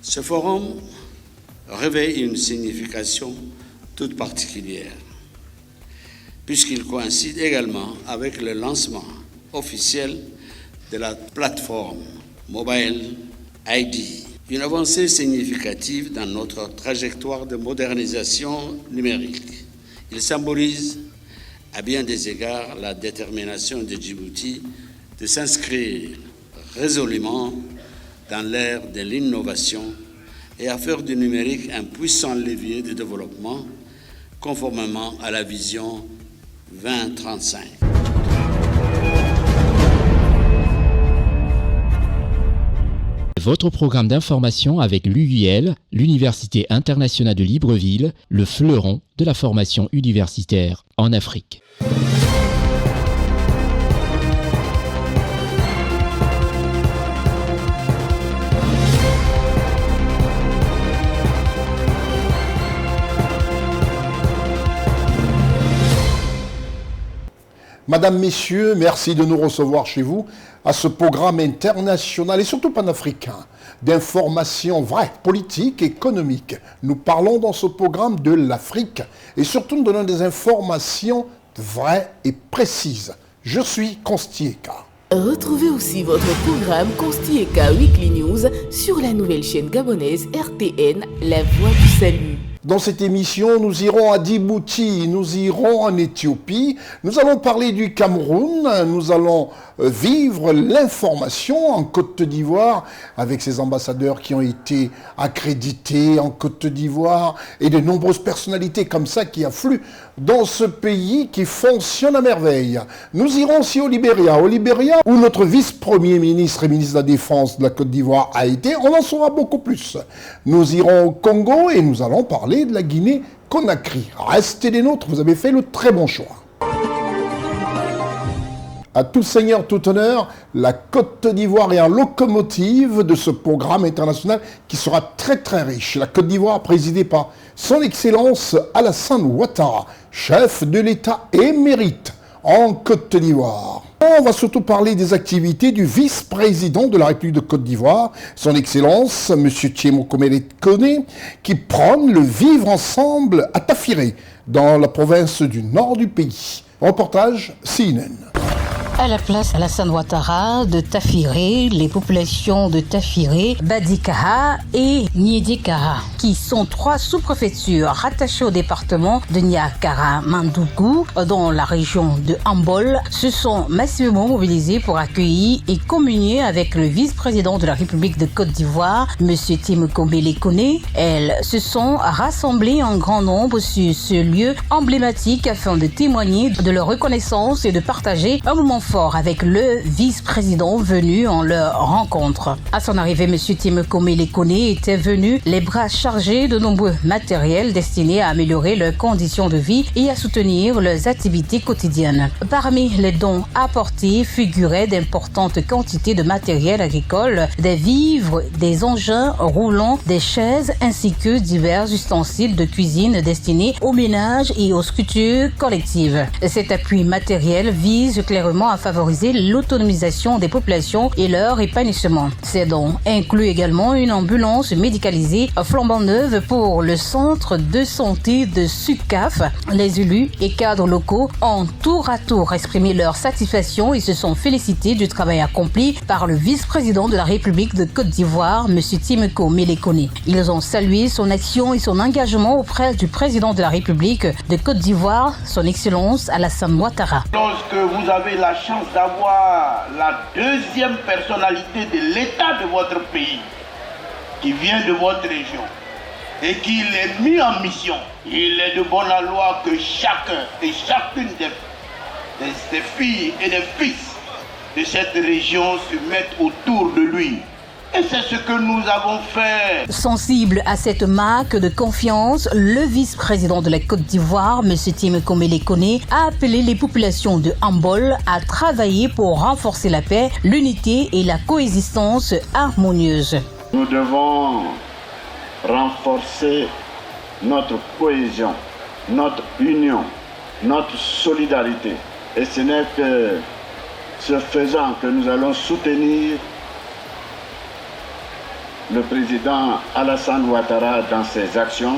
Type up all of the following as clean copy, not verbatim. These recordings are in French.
Ce forum revêt une signification toute particulière, puisqu'il coïncide également avec le lancement officiel de la plateforme Mobile ID, une avancée significative dans notre trajectoire de modernisation numérique. Il symbolise à bien des égards la détermination de Djibouti de s'inscrire résolument dans l'ère de l'innovation et à faire du numérique un puissant levier de développement conformément à la vision 2035. Votre programme d'information avec l'UIL, l'Université internationale de Libreville, le fleuron de la formation universitaire en Afrique. Madame, Messieurs, merci de nous recevoir chez vous à ce programme international et surtout panafricain d'information vraie, politique, économique. Nous parlons dans ce programme de l'Afrique et surtout nous donnons des informations vraies et précises. Je suis Constieka. Retrouvez aussi votre programme Constieka Weekly News sur la nouvelle chaîne gabonaise RTN, La Voix du Salut. Dans cette émission, nous irons à Djibouti, nous irons en Éthiopie, nous allons parler du Cameroun, nous allons vivre l'information en Côte d'Ivoire avec ces ambassadeurs qui ont été accrédités en Côte d'Ivoire et de nombreuses personnalités comme ça qui affluent dans ce pays qui fonctionne à merveille. Nous irons aussi au Libéria où notre vice-premier ministre et ministre de la Défense de la Côte d'Ivoire a été, on en saura beaucoup plus. Nous irons au Congo et nous allons parler de la Guinée-Conakry. Restez des nôtres, vous avez fait le très bon choix. À tout seigneur, tout honneur, la Côte d'Ivoire est en locomotive de ce programme international qui sera très très riche. La Côte d'Ivoire présidée par son Excellence Alassane Ouattara, chef de l'État émérite en Côte d'Ivoire. On va surtout parler des activités du vice-président de la République de Côte d'Ivoire, son Excellence, M. Thiemo Komele Kone, qui prône le vivre ensemble à Tafiré, dans la province du nord du pays. Reportage CNN. À la place Alassane Ouattara de Tafiré, les populations de Tafiré, Badikaha et Niédikaha, qui sont 3 sous-préfectures rattachées au département de Niakara-Mandougou, dans la région de Hambol, se sont massivement mobilisées pour accueillir et communier avec le vice-président de la République de Côte d'Ivoire, M. Thiemo Komele Kone. Elles se sont rassemblées en grand nombre sur ce lieu emblématique afin de témoigner de leur reconnaissance et de partager un moment fort avec le vice-président venu en leur rencontre. À son arrivée, M. Thiemo Komele Kone était venu les bras chargés de nombreux matériels destinés à améliorer leurs conditions de vie et à soutenir leurs activités quotidiennes. Parmi les dons apportés figuraient d'importantes quantités de matériel agricole, des vivres, des engins roulants, des chaises ainsi que divers ustensiles de cuisine destinés aux ménages et aux structures collectives. Cet appui matériel vise clairement à favoriser l'autonomisation des populations et leur épanouissement. Ces dons incluent également une ambulance médicalisée flambant neuve pour le centre de santé de Sukaf. Les élus et cadres locaux ont tour à tour exprimé leur satisfaction et se sont félicités du travail accompli par le vice-président de la République de Côte d'Ivoire, M. Thiemo Komele Kone. Ils ont salué son action et son engagement auprès du président de la République de Côte d'Ivoire, son Excellence Alassane Ouattara. Lorsque vous avez la chance d'avoir la deuxième personnalité de l'État de votre pays qui vient de votre région et qu'il est mis en mission, il est de bonne loi que chacun et chacune des filles et des fils de cette région se mettent autour de lui. Et c'est ce que nous avons fait. Sensible à cette marque de confiance, le vice-président de la Côte d'Ivoire, M. Thiemo Komele Kone, a appelé les populations de Hambol à travailler pour renforcer la paix, l'unité et la coexistence harmonieuse. Nous devons renforcer notre cohésion, notre union, notre solidarité. Et ce n'est que ce faisant que nous allons soutenir le président Alassane Ouattara dans ses actions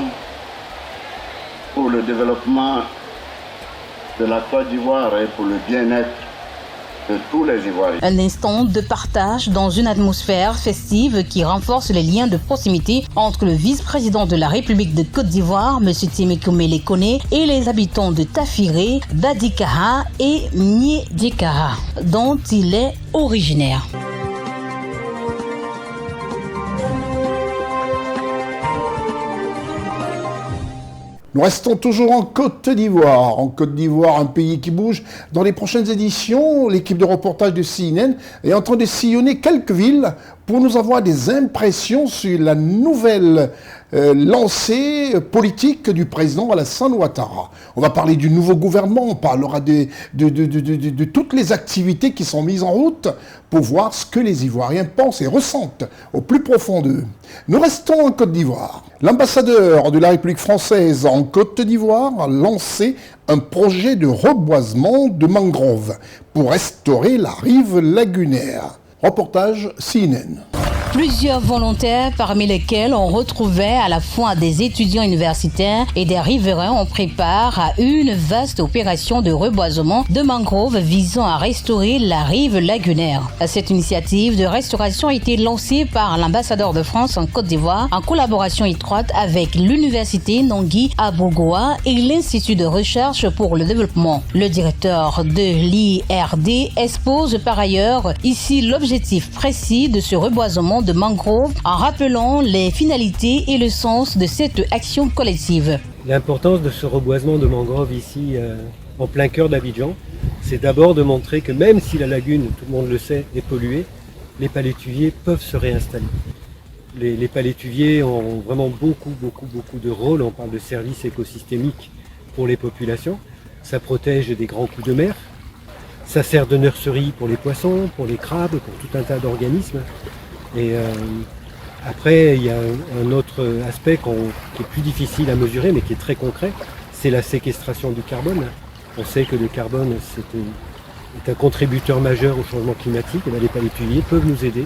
pour le développement de la Côte d'Ivoire et pour le bien-être de tous les Ivoiriens. Un instant de partage dans une atmosphère festive qui renforce les liens de proximité entre le vice-président de la République de Côte d'Ivoire, M. Thémi Koumélé Koné, et les habitants de Tafiré, Badikaha et Niédiekaha, dont il est originaire. Nous restons toujours en Côte d'Ivoire. En Côte d'Ivoire, un pays qui bouge. Dans les prochaines éditions, l'équipe de reportage de CNN est en train de sillonner quelques villes pour nous avoir des impressions sur la nouvelle lancée politique du président Alassane Ouattara. On va parler du nouveau gouvernement, on parlera de toutes les activités qui sont mises en route pour voir ce que les Ivoiriens pensent et ressentent au plus profond d'eux. Nous restons en Côte d'Ivoire. L'ambassadeur de la République française en Côte d'Ivoire a lancé un projet de reboisement de mangroves pour restaurer la rive lagunaire. Reportage CNN. Plusieurs volontaires, parmi lesquels on retrouvait à la fois des étudiants universitaires et des riverains, on prépare à une vaste opération de reboisement de mangroves visant à restaurer la rive lagunaire. Cette initiative de restauration a été lancée par l'ambassadeur de France en Côte d'Ivoire en collaboration étroite avec l'université Nangui à Bourgoa et l'Institut de recherche pour le développement. Le directeur de l'IRD expose par ailleurs ici l'objectif précis de ce reboisement de mangroves en rappelant les finalités et le sens de cette action collective. L'importance de ce reboisement de mangroves ici en plein cœur d'Abidjan, c'est d'abord de montrer que même si la lagune, tout le monde le sait, est polluée, les palétuviers peuvent se réinstaller. Les palétuviers ont vraiment beaucoup de rôles. On parle de services écosystémiques pour les populations. Ça protège des grands coups de mer. Ça sert de nurserie pour les poissons, pour les crabes, pour tout un tas d'organismes. Et après, il y a un autre aspect qui est plus difficile à mesurer, mais qui est très concret, c'est la séquestration du carbone. On sait que le carbone est un contributeur majeur au changement climatique, et les palétuviers peuvent nous aider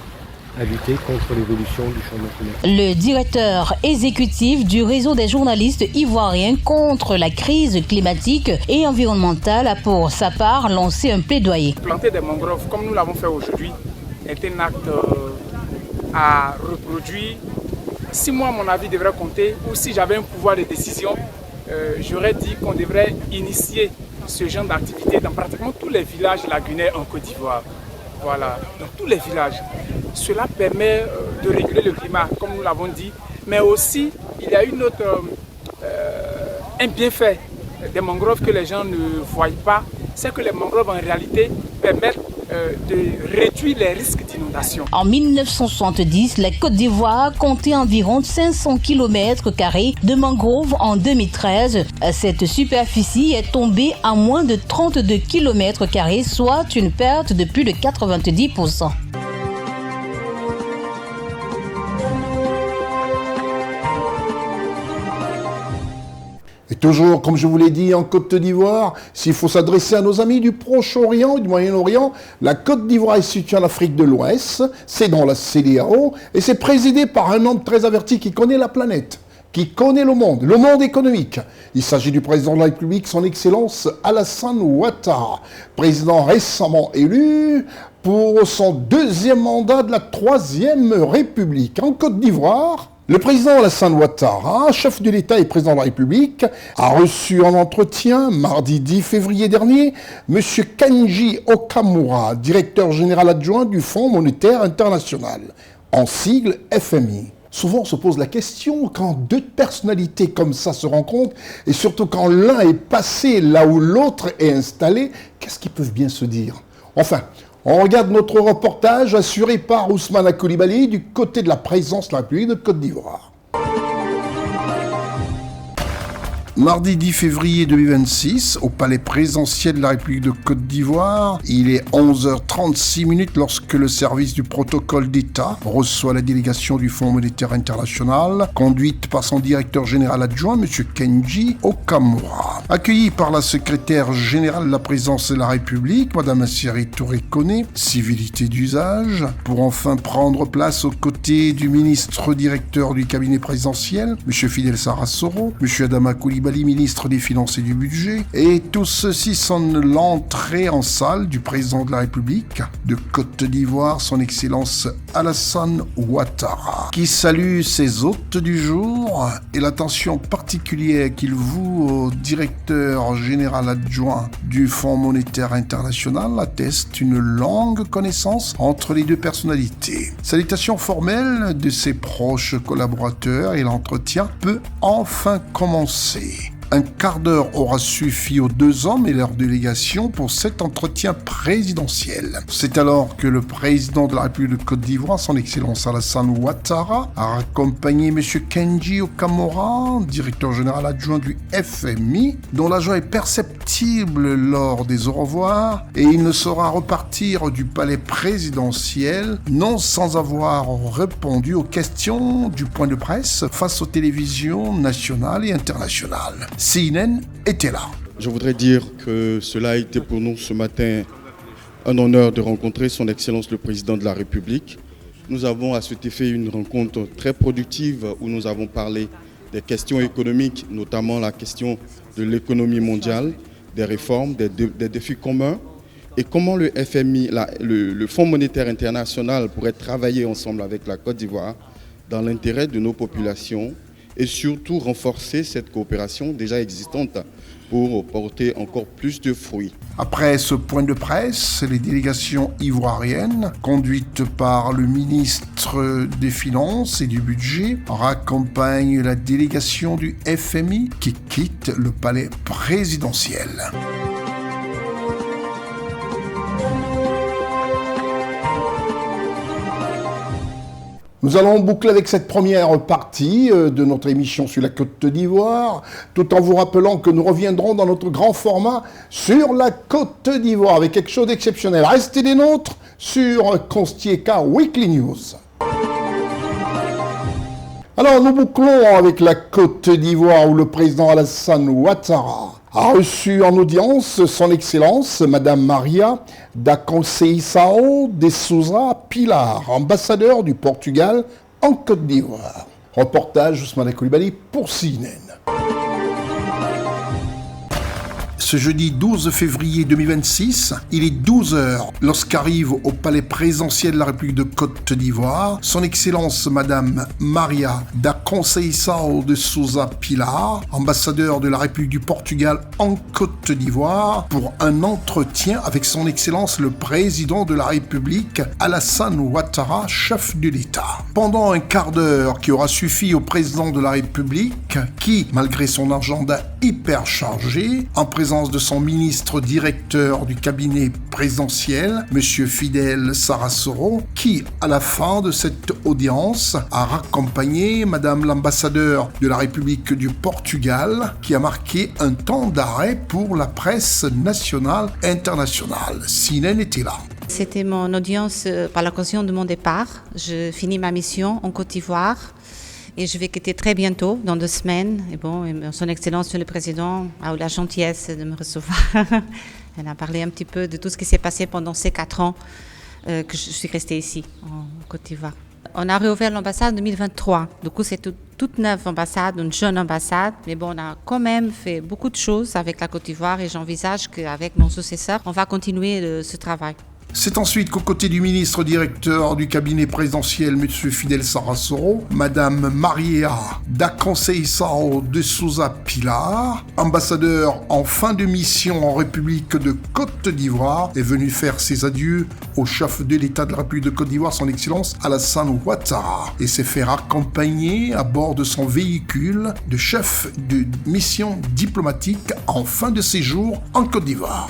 à lutter contre l'évolution du changement climatique. Le directeur exécutif du réseau des journalistes ivoiriens contre la crise climatique et environnementale a pour sa part lancé un plaidoyer. Planter des mangroves comme nous l'avons fait aujourd'hui est un acte à reproduire. Si moi mon avis devrait compter ou si j'avais un pouvoir de décision, j'aurais dit qu'on devrait initier ce genre d'activité dans pratiquement tous les villages lagunaires en Côte d'Ivoire. Voilà, dans tous les villages. Cela permet de réguler le climat, comme nous l'avons dit, mais aussi il y a un bienfait des mangroves que les gens ne voient pas, c'est que les mangroves en réalité permettent de réduire les risques d'inondation. En 1970, la Côte d'Ivoire comptait environ 500 km² de mangroves en 2013. Cette superficie est tombée à moins de 32 km², soit une perte de plus de 90%. Et toujours, comme je vous l'ai dit, en Côte d'Ivoire, s'il faut s'adresser à nos amis du Proche-Orient et du Moyen-Orient, la Côte d'Ivoire est située en Afrique de l'Ouest, c'est dans la CEDEAO, et c'est présidé par un homme très averti qui connaît la planète, qui connaît le monde économique. Il s'agit du président de la République, son Excellence Alassane Ouattara, président récemment élu pour son deuxième mandat de la Troisième République. En Côte d'Ivoire, le président Alassane Ouattara, chef de l'État et président de la République, a reçu en entretien, mardi 10 février dernier, M. Kenji Okamura, directeur général adjoint du Fonds monétaire international, en sigle FMI. Souvent on se pose la question, quand deux personnalités comme ça se rencontrent, et surtout quand l'un est passé là où l'autre est installé, qu'est-ce qu'ils peuvent bien se dire? Enfin, on regarde notre reportage assuré par Ousmane Coulibaly du côté de la présidence de la République de Côte d'Ivoire. Mardi 10 février 2026, au palais présidentiel de la République de Côte d'Ivoire, il est 11h36 lorsque le service du protocole d'État reçoit la délégation du Fonds monétaire international, conduite par son directeur général adjoint, M. Kenji Okamura. Accueilli par la secrétaire générale de la présidence de la République, Mme Assiri Touré-Koné, civilité d'usage, pour enfin prendre place aux côtés du ministre directeur du cabinet présidentiel, M. Fidel Sarasoro, M. Adama Coulibaly, ministre des Finances et du Budget, et tout ceci sonne l'entrée en salle du président de la République de Côte d'Ivoire, son Excellence Alassane Ouattara, qui salue ses hôtes du jour et l'attention particulière qu'il voue au directeur général adjoint du Fonds monétaire international atteste une longue connaissance entre les deux personnalités. Salutation formelle de ses proches collaborateurs et l'entretien peut enfin commencer. Un quart d'heure aura suffi aux deux hommes et leur délégation pour cet entretien présidentiel. C'est alors que le président de la République de Côte d'Ivoire, son Excellence Alassane Ouattara, a accompagné M. Kenji Okamura, directeur général adjoint du FMI, dont la joie est perceptible lors des au revoir, et il ne saura repartir du palais présidentiel non sans avoir répondu aux questions du point de presse face aux télévisions nationales et internationales. CNN était là. Je voudrais dire que cela a été pour nous ce matin un honneur de rencontrer son Excellence le Président de la République. Nous avons à cet effet une rencontre très productive où nous avons parlé des questions économiques, notamment la question de l'économie mondiale, des réformes, des défis communs et comment le FMI, le Fonds monétaire international pourrait travailler ensemble avec la Côte d'Ivoire dans l'intérêt de nos populations et surtout renforcer cette coopération déjà existante pour porter encore plus de fruits. Après ce point de presse, les délégations ivoiriennes, conduites par le ministre des Finances et du Budget, raccompagnent la délégation du FMI qui quitte le palais présidentiel. Nous allons boucler avec cette première partie de notre émission sur la Côte d'Ivoire, tout en vous rappelant que nous reviendrons dans notre grand format sur la Côte d'Ivoire avec quelque chose d'exceptionnel. Restez des nôtres sur Constieka Weekly News. Alors nous bouclons avec la Côte d'Ivoire où le président Alassane Ouattara a reçu en audience son Excellence, Madame Maria da Conceição de Sousa Pilar, ambassadeur du Portugal en Côte d'Ivoire. Reportage Ousmane Coulibaly pour CNN. Ce jeudi 12 février 2026, il est 12h lorsqu'arrive au palais présidentiel de la République de Côte d'Ivoire son Excellence Madame Maria da Conceição de Sousa Pilar, ambassadeur de la République du Portugal en Côte d'Ivoire, pour un entretien avec son Excellence le Président de la République Alassane Ouattara, chef de l'État. Pendant un quart d'heure qui aura suffi au Président de la République, qui, malgré son agenda hyper chargé, en présence de son ministre directeur du cabinet présidentiel, M. Fidel Sarasoro, qui, à la fin de cette audience, a raccompagné Madame l'ambassadeur de la République du Portugal, qui a marqué un temps d'arrêt pour la presse nationale et internationale. CNN était là. C'était mon audience par l'occasion de mon départ. Je finis ma mission en Côte d'Ivoire. Et je vais quitter très bientôt, dans 2 semaines. Et bon, son Excellence le Président a eu la gentillesse de me recevoir. Elle a parlé un petit peu de tout ce qui s'est passé pendant ces 4 ans que je suis restée ici, en Côte d'Ivoire. On a réouvert l'ambassade en 2023. Du coup, c'est toute neuve ambassade, une jeune ambassade. Mais bon, on a quand même fait beaucoup de choses avec la Côte d'Ivoire et j'envisage qu'avec mon successeur, on va continuer ce travail. C'est ensuite qu'aux côtés du ministre directeur du cabinet présidentiel, M. Fidel Sarasoro, Mme Maria da Conceição de Sousa Pilar, ambassadeur en fin de mission en République de Côte d'Ivoire, est venue faire ses adieux au chef de l'État de la République de Côte d'Ivoire, son Excellence Alassane Ouattara, et s'est fait accompagner à bord de son véhicule de chef de mission diplomatique en fin de séjour en Côte d'Ivoire.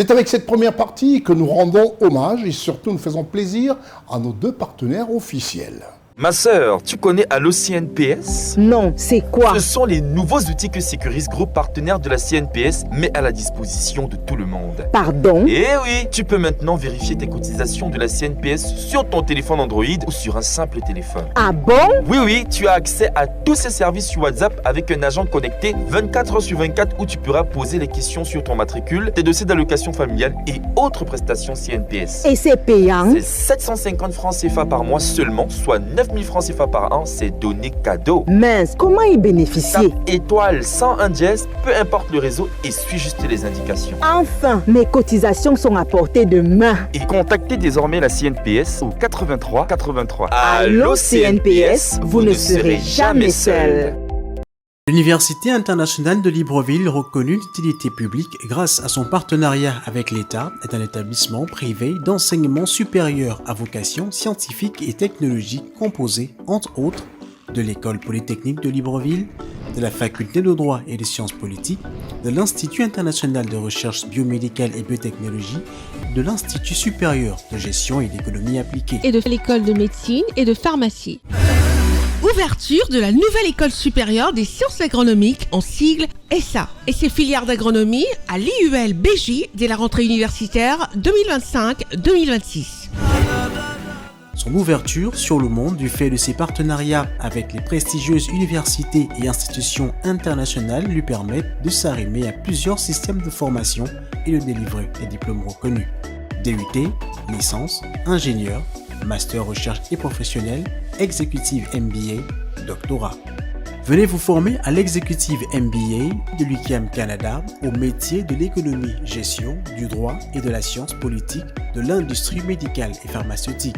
C'est avec cette première partie que nous rendons hommage et surtout nous faisons plaisir à nos 2 partenaires officiels. Ma sœur, tu connais Allo CNPS? Non, c'est quoi? Ce sont les nouveaux outils que Securis Group, partenaire de la CNPS, met à la disposition de tout le monde. Pardon? Eh oui, tu peux maintenant vérifier tes cotisations de la CNPS sur ton téléphone Android ou sur un simple téléphone. Ah bon? Oui, tu as accès à tous ces services sur WhatsApp avec un agent connecté 24h/24 où tu pourras poser les questions sur ton matricule, tes dossiers d'allocation familiale et autres prestations CNPS. Et c'est payant? C'est 750 francs CFA par mois seulement, soit 9 000 francs CFA par an, c'est donné cadeau. Mince, comment y bénéficier? Tape étoile 101 dièse, peu importe le réseau et suis juste les indications. Enfin, mes cotisations sont à portée de main. Et contactez désormais la CNPS au 83 83. Allô CNPS, vous ne serez jamais seul. L'Université internationale de Libreville, reconnue d'utilité publique grâce à son partenariat avec l'État, est un établissement privé d'enseignement supérieur à vocation scientifique et technologique composé, entre autres, de l'École polytechnique de Libreville, de la Faculté de droit et des sciences politiques, de l'Institut international de recherche biomédicale et biotechnologie, de l'Institut supérieur de gestion et d'économie appliquée, et de l'École de médecine et de pharmacie. Ouverture de la nouvelle école supérieure des sciences agronomiques en sigle ESSA et ses filières d'agronomie à l'IUL BJ dès la rentrée universitaire 2025-2026. Son ouverture sur le monde du fait de ses partenariats avec les prestigieuses universités et institutions internationales lui permettent de s'arrimer à plusieurs systèmes de formation et de délivrer des diplômes reconnus. DUT, licence, ingénieur, master recherche et professionnel, exécutive MBA, doctorat. Venez vous former à l'exécutive MBA de l'UQAM Canada au métier de l'économie, gestion, du droit et de la science politique de l'industrie médicale et pharmaceutique.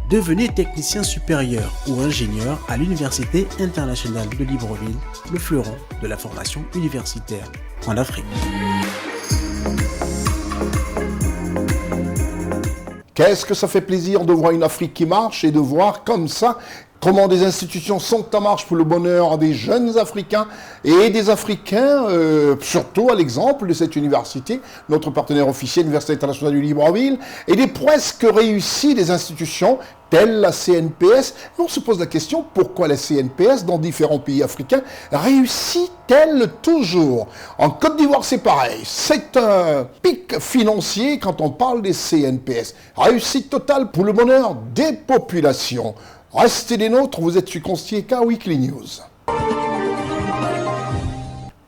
Devenez technicien supérieur ou ingénieur à l'Université internationale de Libreville, le fleuron de la formation universitaire en Afrique. Qu'est-ce que ça fait plaisir de voir une Afrique qui marche et de voir comme ça comment des institutions sont en marche pour le bonheur des jeunes Africains et des Africains, surtout à l'exemple de cette université, notre partenaire officiel, l'Université internationale de Libreville, et des presque réussies des institutions telles la CNPS. On se pose la question, pourquoi la CNPS, dans différents pays africains, réussit-elle toujours? En Côte d'Ivoire, c'est pareil. C'est un pic financier quand on parle des CNPS. Réussite totale pour le bonheur des populations. Restez des nôtres, vous êtes sur Constieka Weekly News.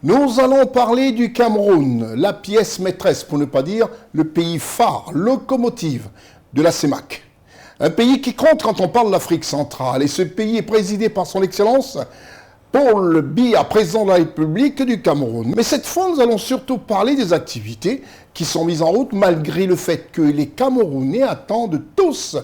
Nous allons parler du Cameroun, la pièce maîtresse, pour ne pas dire le pays phare, locomotive de la CEMAC. Un pays qui compte quand on parle de l'Afrique centrale. Et ce pays est présidé par son Excellence Paul Biya, président de la République du Cameroun. Mais cette fois, nous allons surtout parler des activités qui sont mises en route malgré le fait que les Camerounais attendent tous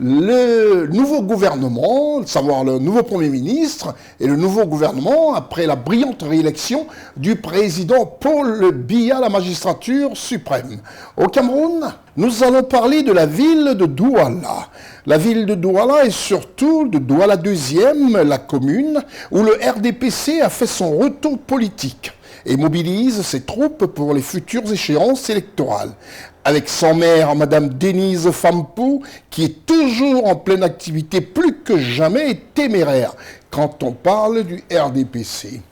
le nouveau gouvernement, savoir le nouveau Premier ministre et le nouveau gouvernement après la brillante réélection du président Paul Biya à la magistrature suprême. Au Cameroun, nous allons parler de la ville de Douala. La ville de Douala et surtout de Douala 2e, la commune où le RDPC a fait son retour politique et mobilise ses troupes pour les futures échéances électorales. Avec son maire, Madame Denise Fampou, qui est toujours en pleine activité, plus que jamais et téméraire quand on parle du RDPC.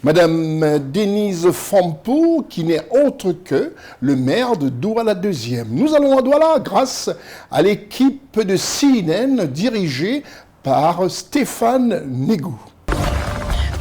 Madame Denise Fampou, qui n'est autre que le maire de Douala 2e. Nous allons à Douala grâce à l'équipe de CNN dirigée par Stéphane Négou.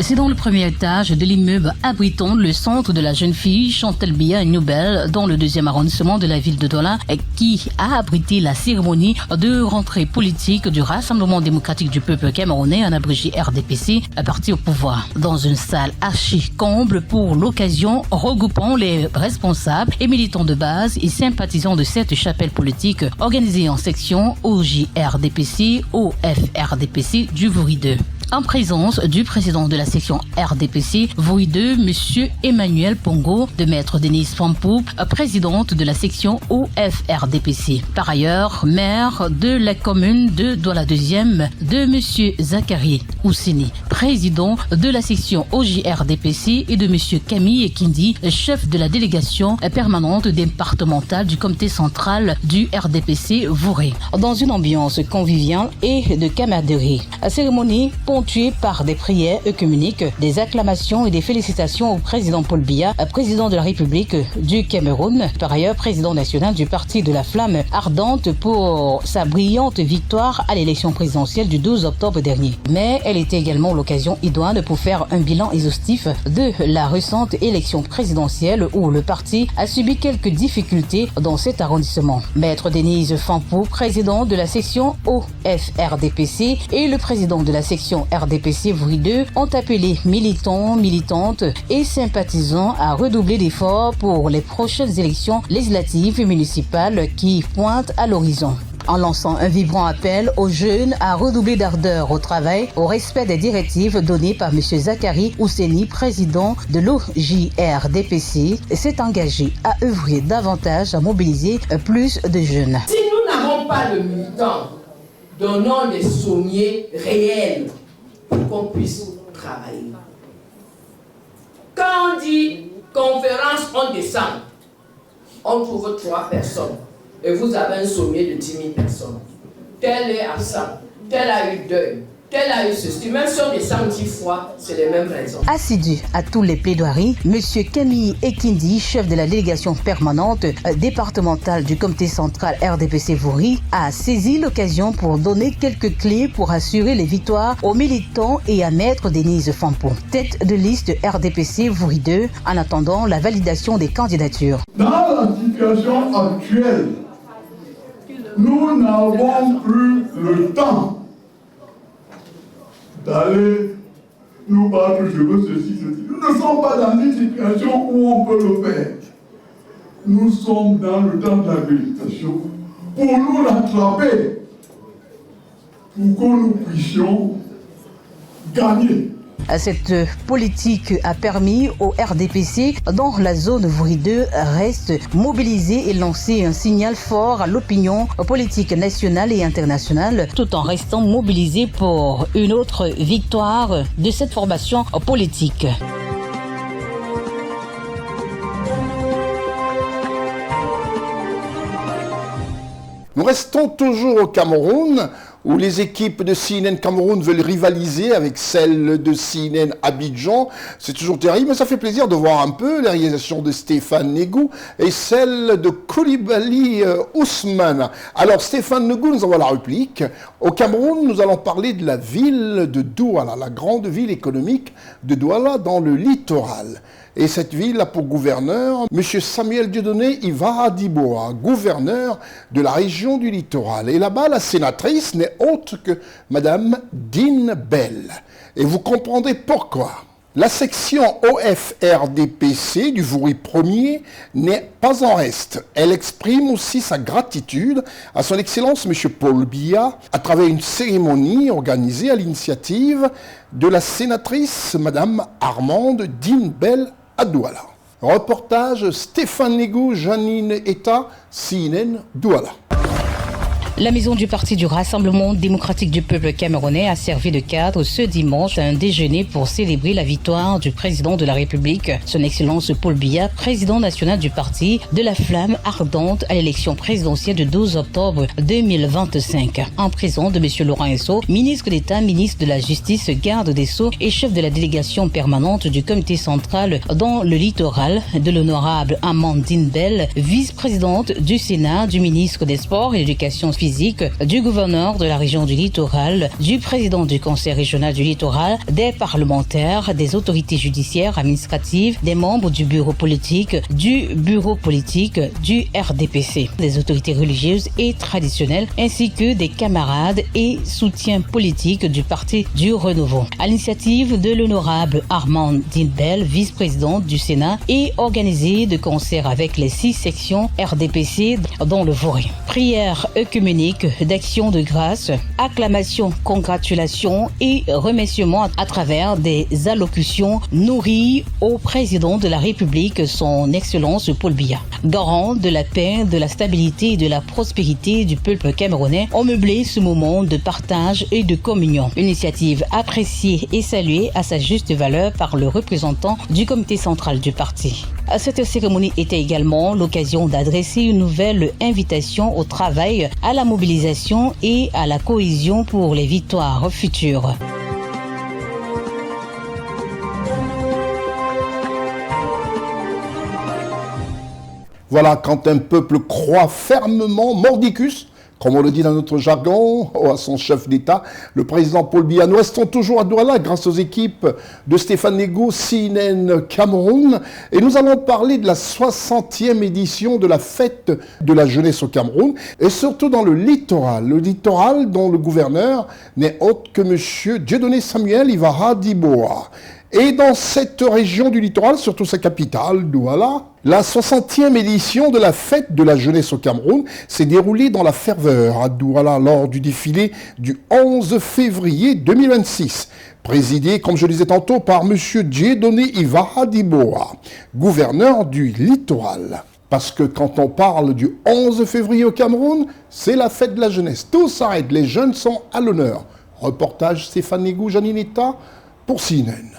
C'est dans le premier étage de l'immeuble abritant le centre de la jeune fille Chantal Biya Nobel dans le 2e arrondissement de la ville de Douala qui a abrité la cérémonie de rentrée politique du Rassemblement démocratique du peuple camerounais, en abrégé RDPC, parti au pouvoir. Dans une salle archi-comble pour l'occasion, regroupant les responsables et militants de base et sympathisants de cette chapelle politique organisée en section OJRDPC, OFRDPC du Vouri 2. en présence du président de la section RDPC, Vouri 2, M. Emmanuel Pongo, de Maître Denise Fampou, présidente de la section OFRDPC. Par ailleurs, maire de la commune de Douala 2e, de M. Zachary Ousseni, président de la section OJRDPC, et de M. Camille Ekindi, chef de la délégation permanente départementale du comité central du RDPC Vouri, dans une ambiance conviviale et de camaraderie. Cérémonie ponctuée par des prières œcuméniques, des acclamations et des félicitations au président Paul Biya, président de la République du Cameroun, par ailleurs président national du Parti de la Flamme Ardente, pour sa brillante victoire à l'élection présidentielle du 12 octobre dernier. Mais elle était également l'occasion idoine pour faire un bilan exhaustif de la récente élection présidentielle où le parti a subi quelques difficultés dans cet arrondissement. Maître Denise Fampou, président de la section OFRDPC, et le président de la section RDPC Vouri 2 ont appelé militants, militantes et sympathisants à redoubler d'efforts pour les prochaines élections législatives et municipales qui pointent à l'horizon, en lançant un vibrant appel aux jeunes à redoubler d'ardeur au travail, au respect des directives données par M. Zachary Ousseni, président de l'OJRDPC, s'est engagé à œuvrer davantage à mobiliser plus de jeunes. Si nous n'avons pas de militants, donnons des sommiers réels pour qu'on puisse travailler. Quand on dit conférence, on descend, on trouve 3 personnes. Et vous avez un sommier de 10 000 personnes. Tel est absent, tel a eu deuil, tel a eu ceci. Même si on descend 10 fois, c'est les mêmes raisons. Assidu à tous les plaidoiries, M. Camille Ekindi, chef de la délégation permanente départementale du comité central RDPC Vouri, a saisi l'occasion pour donner quelques clés pour assurer les victoires aux militants et à Maître Denise Fampou, tête de liste RDPC Vouri 2, en attendant la validation des candidatures. Dans la situation actuelle, nous n'avons plus le temps d'aller nous battre, je veux ceci, ceci. Nous ne sommes pas dans une situation où on peut le faire. Nous sommes dans le temps de la vérification pour nous l'attraper, pour que nous puissions gagner. Cette politique a permis au RDPC, dans la zone Vouri 2, reste mobilisé et lancer un signal fort à l'opinion politique nationale et internationale, tout en restant mobilisé pour une autre victoire de cette formation politique. Nous restons toujours au Cameroun, où les équipes de CNN Cameroun veulent rivaliser avec celles de CNN Abidjan. C'est toujours terrible, mais ça fait plaisir de voir un peu les réalisations de Stéphane Negou et celles de Koulibaly Ousmane. Alors Stéphane Negou, nous avons la réplique. Au Cameroun, nous allons parler de la ville de Douala, la grande ville économique de Douala dans le littoral. Et cette ville a pour gouverneur M. Samuel Dieudonné Ivara Diboa, gouverneur de la région du littoral. Et là-bas, la sénatrice n'est autre que Mme Dine Bell. Et vous comprendrez pourquoi. La section OFRDPC du Vouri 1er n'est pas en reste. Elle exprime aussi sa gratitude à son Excellence M. Paul Biya à travers une cérémonie organisée à l'initiative de la sénatrice Mme Armande Dine Bell à Douala. Reportage Stéphane Negou, Janine Eta, CNN Douala. La maison du Parti du Rassemblement démocratique du peuple camerounais a servi de cadre ce dimanche à un déjeuner pour célébrer la victoire du président de la République, son Excellence Paul Biya, président national du Parti de la Flamme Ardente à l'élection présidentielle du 12 octobre 2025. En présence de M. Laurent Esso, ministre d'État, ministre de la Justice, garde des Sceaux et chef de la délégation permanente du comité central dans le littoral, de l'honorable Amandine Bell, vice-présidente du Sénat, du ministre des Sports et de l'Éducation physique, du gouverneur de la région du littoral, du président du conseil régional du littoral, des parlementaires, des autorités judiciaires, administratives, des membres du bureau politique du RDPC, des autorités religieuses et traditionnelles, ainsi que des camarades et soutiens politiques du Parti du Renouveau. À l'initiative de l'honorable Armand Dinbel, vice-présidente du Sénat, et organisée de concert avec les 6 sections RDPC dans le Vouri. Prière œcuménique cérémonique d'action de grâce, acclamations, congratulations et remerciements à travers des allocutions nourries au président de la République, son Excellence Paul Biya. Garant de la paix, de la stabilité et de la prospérité du peuple camerounais, ont meublé ce moment de partage et de communion. Initiative appréciée et saluée à sa juste valeur par le représentant du comité central du parti. Cette cérémonie était également l'occasion d'adresser une nouvelle invitation au travail, à la mobilisation et à la cohésion pour les victoires futures. Voilà, quand un peuple croit fermement, mordicus, comme on le dit dans notre jargon, à son chef d'État, le président Paul Biya. Nous restons toujours à Douala grâce aux équipes de Stéphane Nego, CNN Cameroun. Et nous allons parler de la 60e édition de la fête de la jeunesse au Cameroun. Et surtout dans le littoral. Le littoral dont le gouverneur n'est autre que M. Dieudonné Samuel Ivara Diboa. Et dans cette région du littoral, surtout sa capitale, Douala, la 60e édition de la fête de la jeunesse au Cameroun s'est déroulée dans la ferveur à Douala lors du défilé du 11 février 2026, présidé, comme je le disais tantôt, par M. Dieudonné Ivara Diboa, gouverneur du littoral. Parce que quand on parle du 11 février au Cameroun, c'est la fête de la jeunesse. Tout s'arrête, les jeunes sont à l'honneur. Reportage Stéphane Nego, Janineta pour CNN.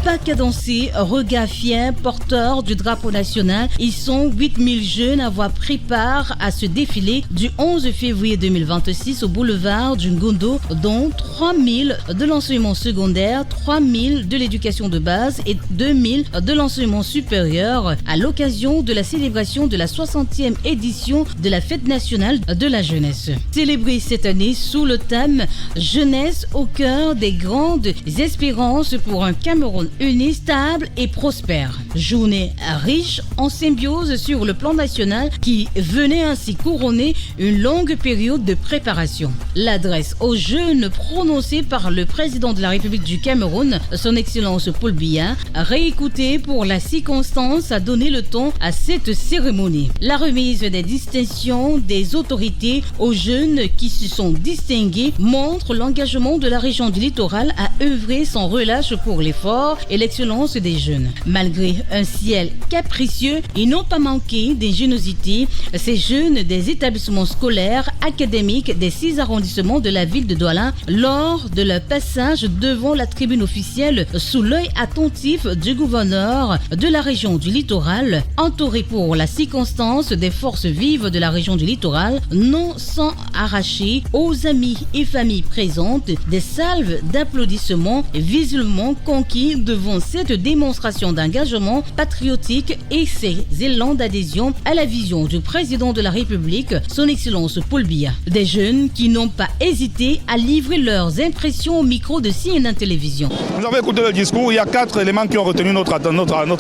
Pas cadencés, regard fiers, porteurs du drapeau national, ils sont 8000 jeunes à avoir pris part à ce défilé du 11 février 2026 au boulevard du Ngondo, dont 3000 de l'enseignement secondaire, 3000 de l'éducation de base et 2000 de l'enseignement supérieur à l'occasion de la célébration de la 60e édition de la Fête nationale de la jeunesse. Célébrée cette année sous le thème « Jeunesse au cœur des grandes espérances pour un Cameroun uni, stable et prospère. Journée riche en symbiose sur le plan national qui venait ainsi couronner une longue période de préparation. L'adresse aux jeunes prononcée par le président de la République du Cameroun, son Excellence Paul Biya, réécoutée pour la circonstance, a donné le ton à cette cérémonie. La remise des distinctions des autorités aux jeunes qui se sont distingués montre l'engagement de la région du littoral à œuvrer sans relâche pour l'effort et l'excellence des jeunes. Malgré un ciel capricieux, ils n'ont pas manqué d'ingéniosité. Ces jeunes des établissements scolaires, académiques des 6 arrondissements de la ville de Douala, lors de leur passage devant la tribune officielle, sous l'œil attentif du gouverneur de la région du littoral, entouré pour la circonstance des forces vives de la région du littoral, non sans arracher aux amis et familles présentes des salves d'applaudissements visiblement conquis devant cette démonstration d'engagement patriotique et ces élans d'adhésion à la vision du président de la République, son Excellence Paul Biya. Des jeunes qui n'ont pas hésité à livrer leurs impressions au micro de CNN Télévision. Nous avons écouté le discours, il y a 4 éléments qui ont retenu notre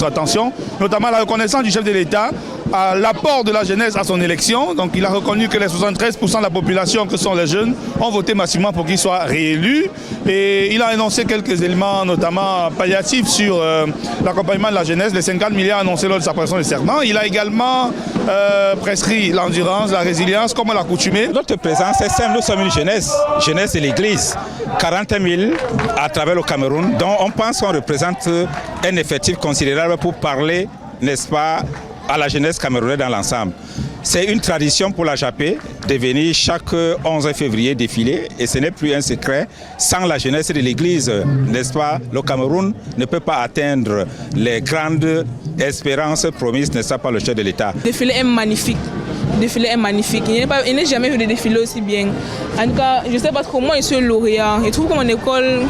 attention, notamment la reconnaissance du chef de l'État, à l'apport de la jeunesse à son élection. Donc il a reconnu que les 73% de la population que sont les jeunes ont voté massivement pour qu'il soit réélu. Et il a énoncé quelques éléments, notamment palliatifs sur l'accompagnement de la jeunesse, les 50 milliards annoncés lors de sa prestation de serment. Il a également prescrit l'endurance, la résilience, comme à l'accoutumée. Notre présence est simple, nous sommes une jeunesse de l'Église. 40 000 à travers le Cameroun, dont on pense qu'on représente un effectif considérable pour parler, n'est-ce pas, à la jeunesse camerounaise dans l'ensemble. C'est une tradition pour la JAPé de venir chaque 11 février défiler et ce n'est plus un secret. Sans la jeunesse de l'Église, n'est-ce pas, le Cameroun ne peut pas atteindre les grandes espérances promises, n'est-ce pas, par le chef de l'État. Le défilé est magnifique. Le défilé est magnifique. Il n'est jamais vu de défilé aussi bien. En tout cas, je ne sais pas comment ils sont lauréats. Je trouve que mon école,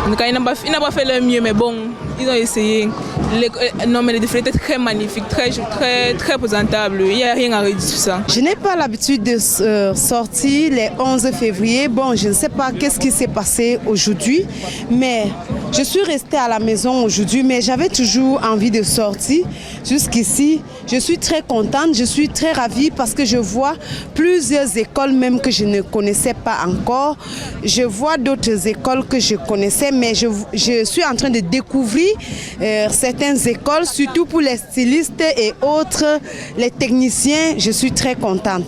il n'a pas fait le mieux, mais bon, ils ont essayé. Non, mais le défilé était très magnifique, très présentable. Il n'y a rien à redire sur ça. Je n'ai pas l'habitude de sortir les 11 février. Bon, je ne sais pas qu'est-ce qui s'est passé aujourd'hui, mais Je suis restée à la maison aujourd'hui, mais j'avais toujours envie de sortir. Jusqu'ici, je suis très contente, je suis très ravie parce que je vois plusieurs écoles même que je ne connaissais pas encore. Je vois d'autres écoles que je connaissais, mais je suis en train de découvrir certaines écoles, surtout pour les stylistes et autres, les techniciens. Je suis très contente.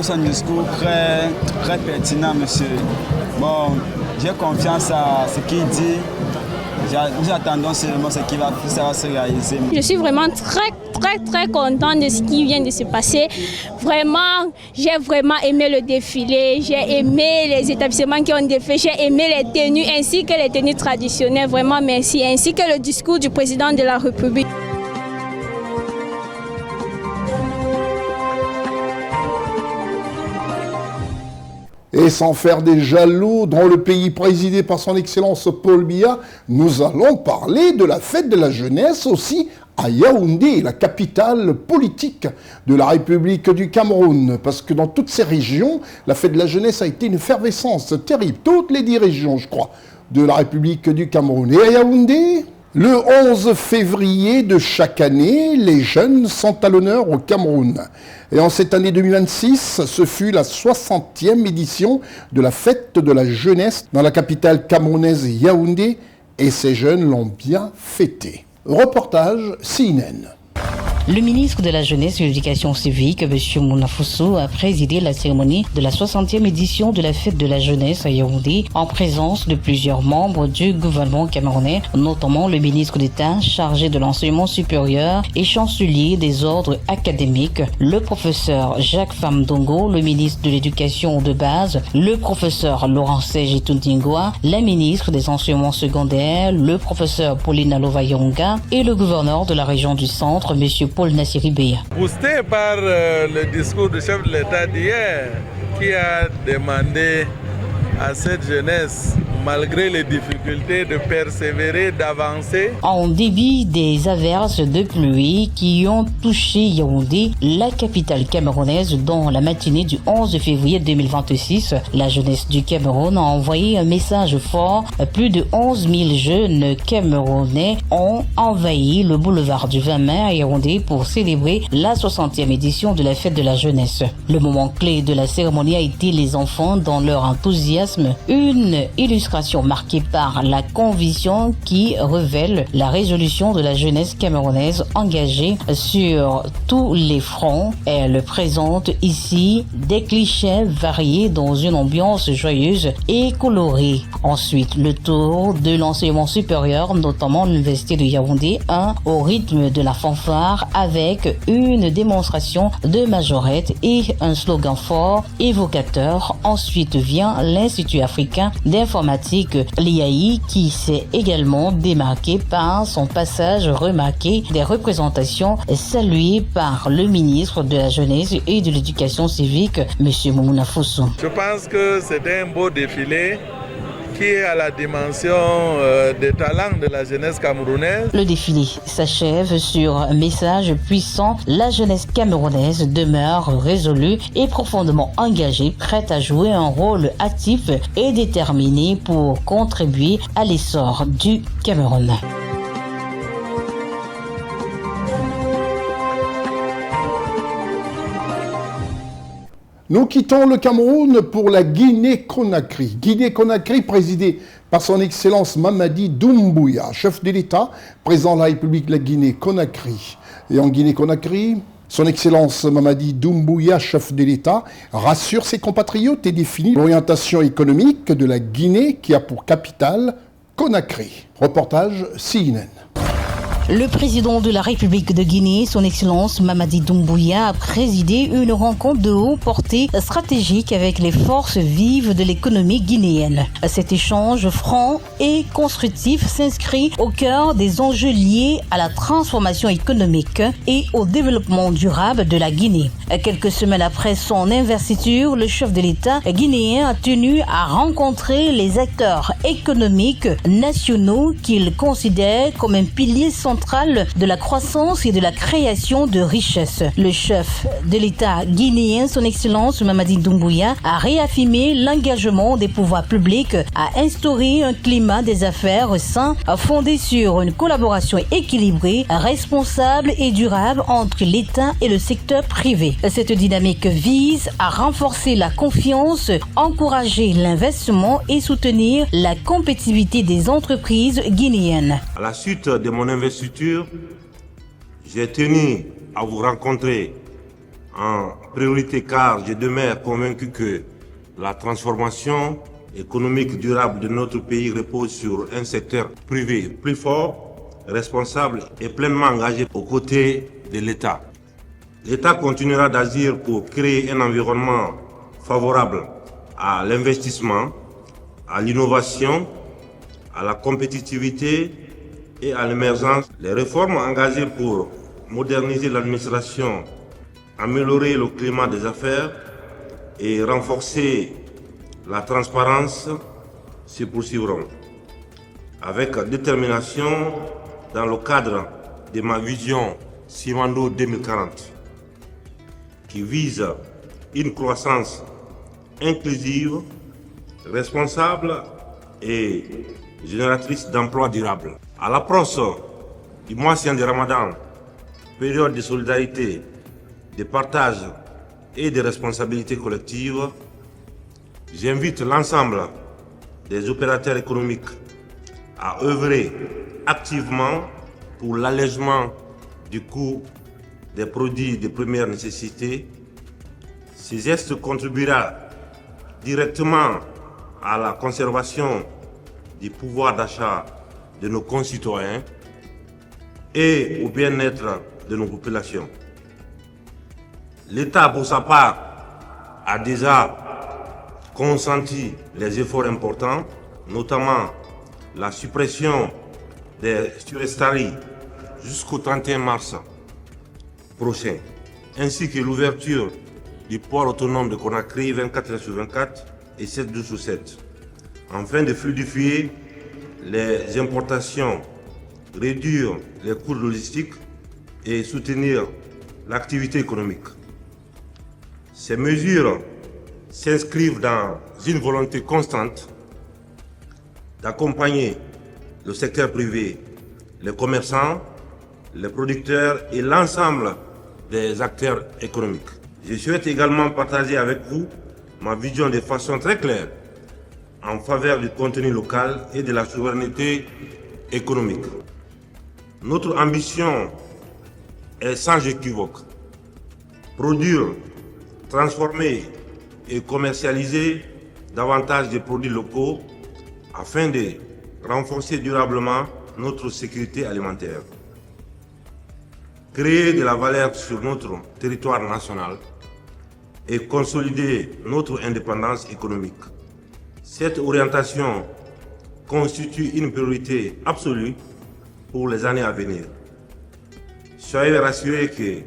C'est un discours très pertinent, monsieur. Bon, j'ai confiance à ce qu'il dit. Nous attendons seulement ce qui va se réaliser. Je suis vraiment très contente de ce qui vient de se passer. Vraiment, j'ai vraiment aimé le défilé. J'ai aimé les établissements qui ont défilé. J'ai aimé les tenues ainsi que les tenues traditionnelles. Vraiment merci. Ainsi que le discours du président de la République. Et sans faire des jaloux, dans le pays présidé par son Excellence Paul Biya, nous allons parler de la fête de la jeunesse aussi à Yaoundé, la capitale politique de la République du Cameroun. Parce que dans toutes ces régions, la fête de la jeunesse a été une effervescence terrible. Toutes les 10 régions, je crois, de la République du Cameroun. Et à Yaoundé, le 11 février de chaque année, les jeunes sont à l'honneur au Cameroun. Et en cette année 2026, ce fut la 60e édition de la fête de la jeunesse dans la capitale camerounaise Yaoundé. Et ces jeunes l'ont bien fêté. Reportage CNN. Le ministre de la Jeunesse et de l'Éducation civique, M. Mouna Fosso, a présidé la cérémonie de la 60e édition de la Fête de la Jeunesse à Yaoundé en présence de plusieurs membres du gouvernement camerounais, notamment le ministre d'État chargé de l'enseignement supérieur et chancelier des ordres académiques, le professeur Jacques Famdongo, le ministre de l'Éducation de base, le professeur Laurent Serge-Tundingwa, la ministre des enseignements secondaires, le professeur Pauline Alovayonga et le gouverneur de la région du Centre, M. Paul Nassiri Beya. Boosté par le discours du chef de l'État d'hier, qui a demandé à cette jeunesse, malgré les difficultés, de persévérer, d'avancer. En débit des averses de pluie qui ont touché Yaoundé, la capitale camerounaise, dans la matinée du 11 février 2026, la jeunesse du Cameroun a envoyé un message fort. Plus de 11 000 jeunes Camerounais ont envahi le boulevard du 20 mai à Yaoundé pour célébrer la 60e édition de la fête de la jeunesse. Le moment clé de la cérémonie a été les enfants dans leur enthousiasme, une illustration marquée par la conviction qui révèle la résolution de la jeunesse camerounaise engagée sur tous les fronts. Elle présente ici des clichés variés dans une ambiance joyeuse et colorée. Ensuite, le tour de l'enseignement supérieur, notamment l'université de Yaoundé 1, au rythme de la fanfare avec une démonstration de majorette et un slogan fort évocateur. Ensuite vient l'Institut africain d'informatique, l'IAI, qui s'est également démarqué par son passage remarqué des représentations saluées par le ministre de la Jeunesse et de l'Éducation civique, M. Mouna Fosso. Je pense que c'était un beau défilé qui est à la dimension des talents de la jeunesse camerounaise. Le défilé s'achève sur un message puissant. La jeunesse camerounaise demeure résolue et profondément engagée, prête à jouer un rôle actif et déterminé pour contribuer à l'essor du Cameroun. Nous quittons le Cameroun pour la Guinée-Conakry. Guinée-Conakry présidée par son Excellence Mamadi Doumbouya, chef de l'État, président de la République de la Guinée-Conakry. Et en Guinée-Conakry, son Excellence Mamadi Doumbouya, chef de l'État, rassure ses compatriotes et définit l'orientation économique de la Guinée qui a pour capitale Conakry. Reportage CNN. Le président de la République de Guinée, son Excellence Mamadi Doumbouya, a présidé une rencontre de haute portée stratégique avec les forces vives de l'économie guinéenne. Cet échange franc et constructif s'inscrit au cœur des enjeux liés à la transformation économique et au développement durable de la Guinée. Quelques semaines après son investiture, le chef de l'État guinéen a tenu à rencontrer les acteurs économiques nationaux qu'il considère comme un pilier central centrale de la croissance et de la création de richesses. Le chef de l'État guinéen, son Excellence Mamadi Doumbouya, a réaffirmé l'engagement des pouvoirs publics à instaurer un climat des affaires sain, fondé sur une collaboration équilibrée, responsable et durable entre l'État et le secteur privé. Cette dynamique vise à renforcer la confiance, encourager l'investissement et soutenir la compétitivité des entreprises guinéennes. À la suite de mon investiture, j'ai tenu à vous rencontrer en priorité car je demeure convaincu que la transformation économique durable de notre pays repose sur un secteur privé plus fort, responsable et pleinement engagé aux côtés de l'État. L'État continuera d'agir pour créer un environnement favorable à l'investissement, à l'innovation, à la compétitivité et à l'émergence. Les réformes engagées pour moderniser l'administration, améliorer le climat des affaires et renforcer la transparence se poursuivront. Avec détermination dans le cadre de ma vision Simandou 2040 qui vise une croissance inclusive, responsable et génératrice d'emplois durables. À l'approche du mois saint de Ramadan, période de solidarité, de partage et de responsabilité collective, j'invite l'ensemble des opérateurs économiques à œuvrer activement pour l'allègement du coût des produits de première nécessité. Ce geste contribuera directement à la conservation du pouvoir d'achat de nos concitoyens et au bien-être de nos populations. L'État, pour sa part, a déjà consenti les efforts importants, notamment la suppression des surestaries jusqu'au 31 mars prochain, ainsi que l'ouverture du port autonome de Conakry 24h/24 et 7/12/7, afin de fluidifier les importations, réduire les coûts logistiques et soutenir l'activité économique. Ces mesures s'inscrivent dans une volonté constante d'accompagner le secteur privé, les commerçants, les producteurs et l'ensemble des acteurs économiques. Je souhaite également partager avec vous ma vision de façon très claire en faveur du contenu local et de la souveraineté économique. Notre ambition est sans équivoque. Produire, transformer et commercialiser davantage de produits locaux afin de renforcer durablement notre sécurité alimentaire. Créer de la valeur sur notre territoire national et consolider notre indépendance économique. Cette orientation constitue une priorité absolue pour les années à venir. Soyez rassurés que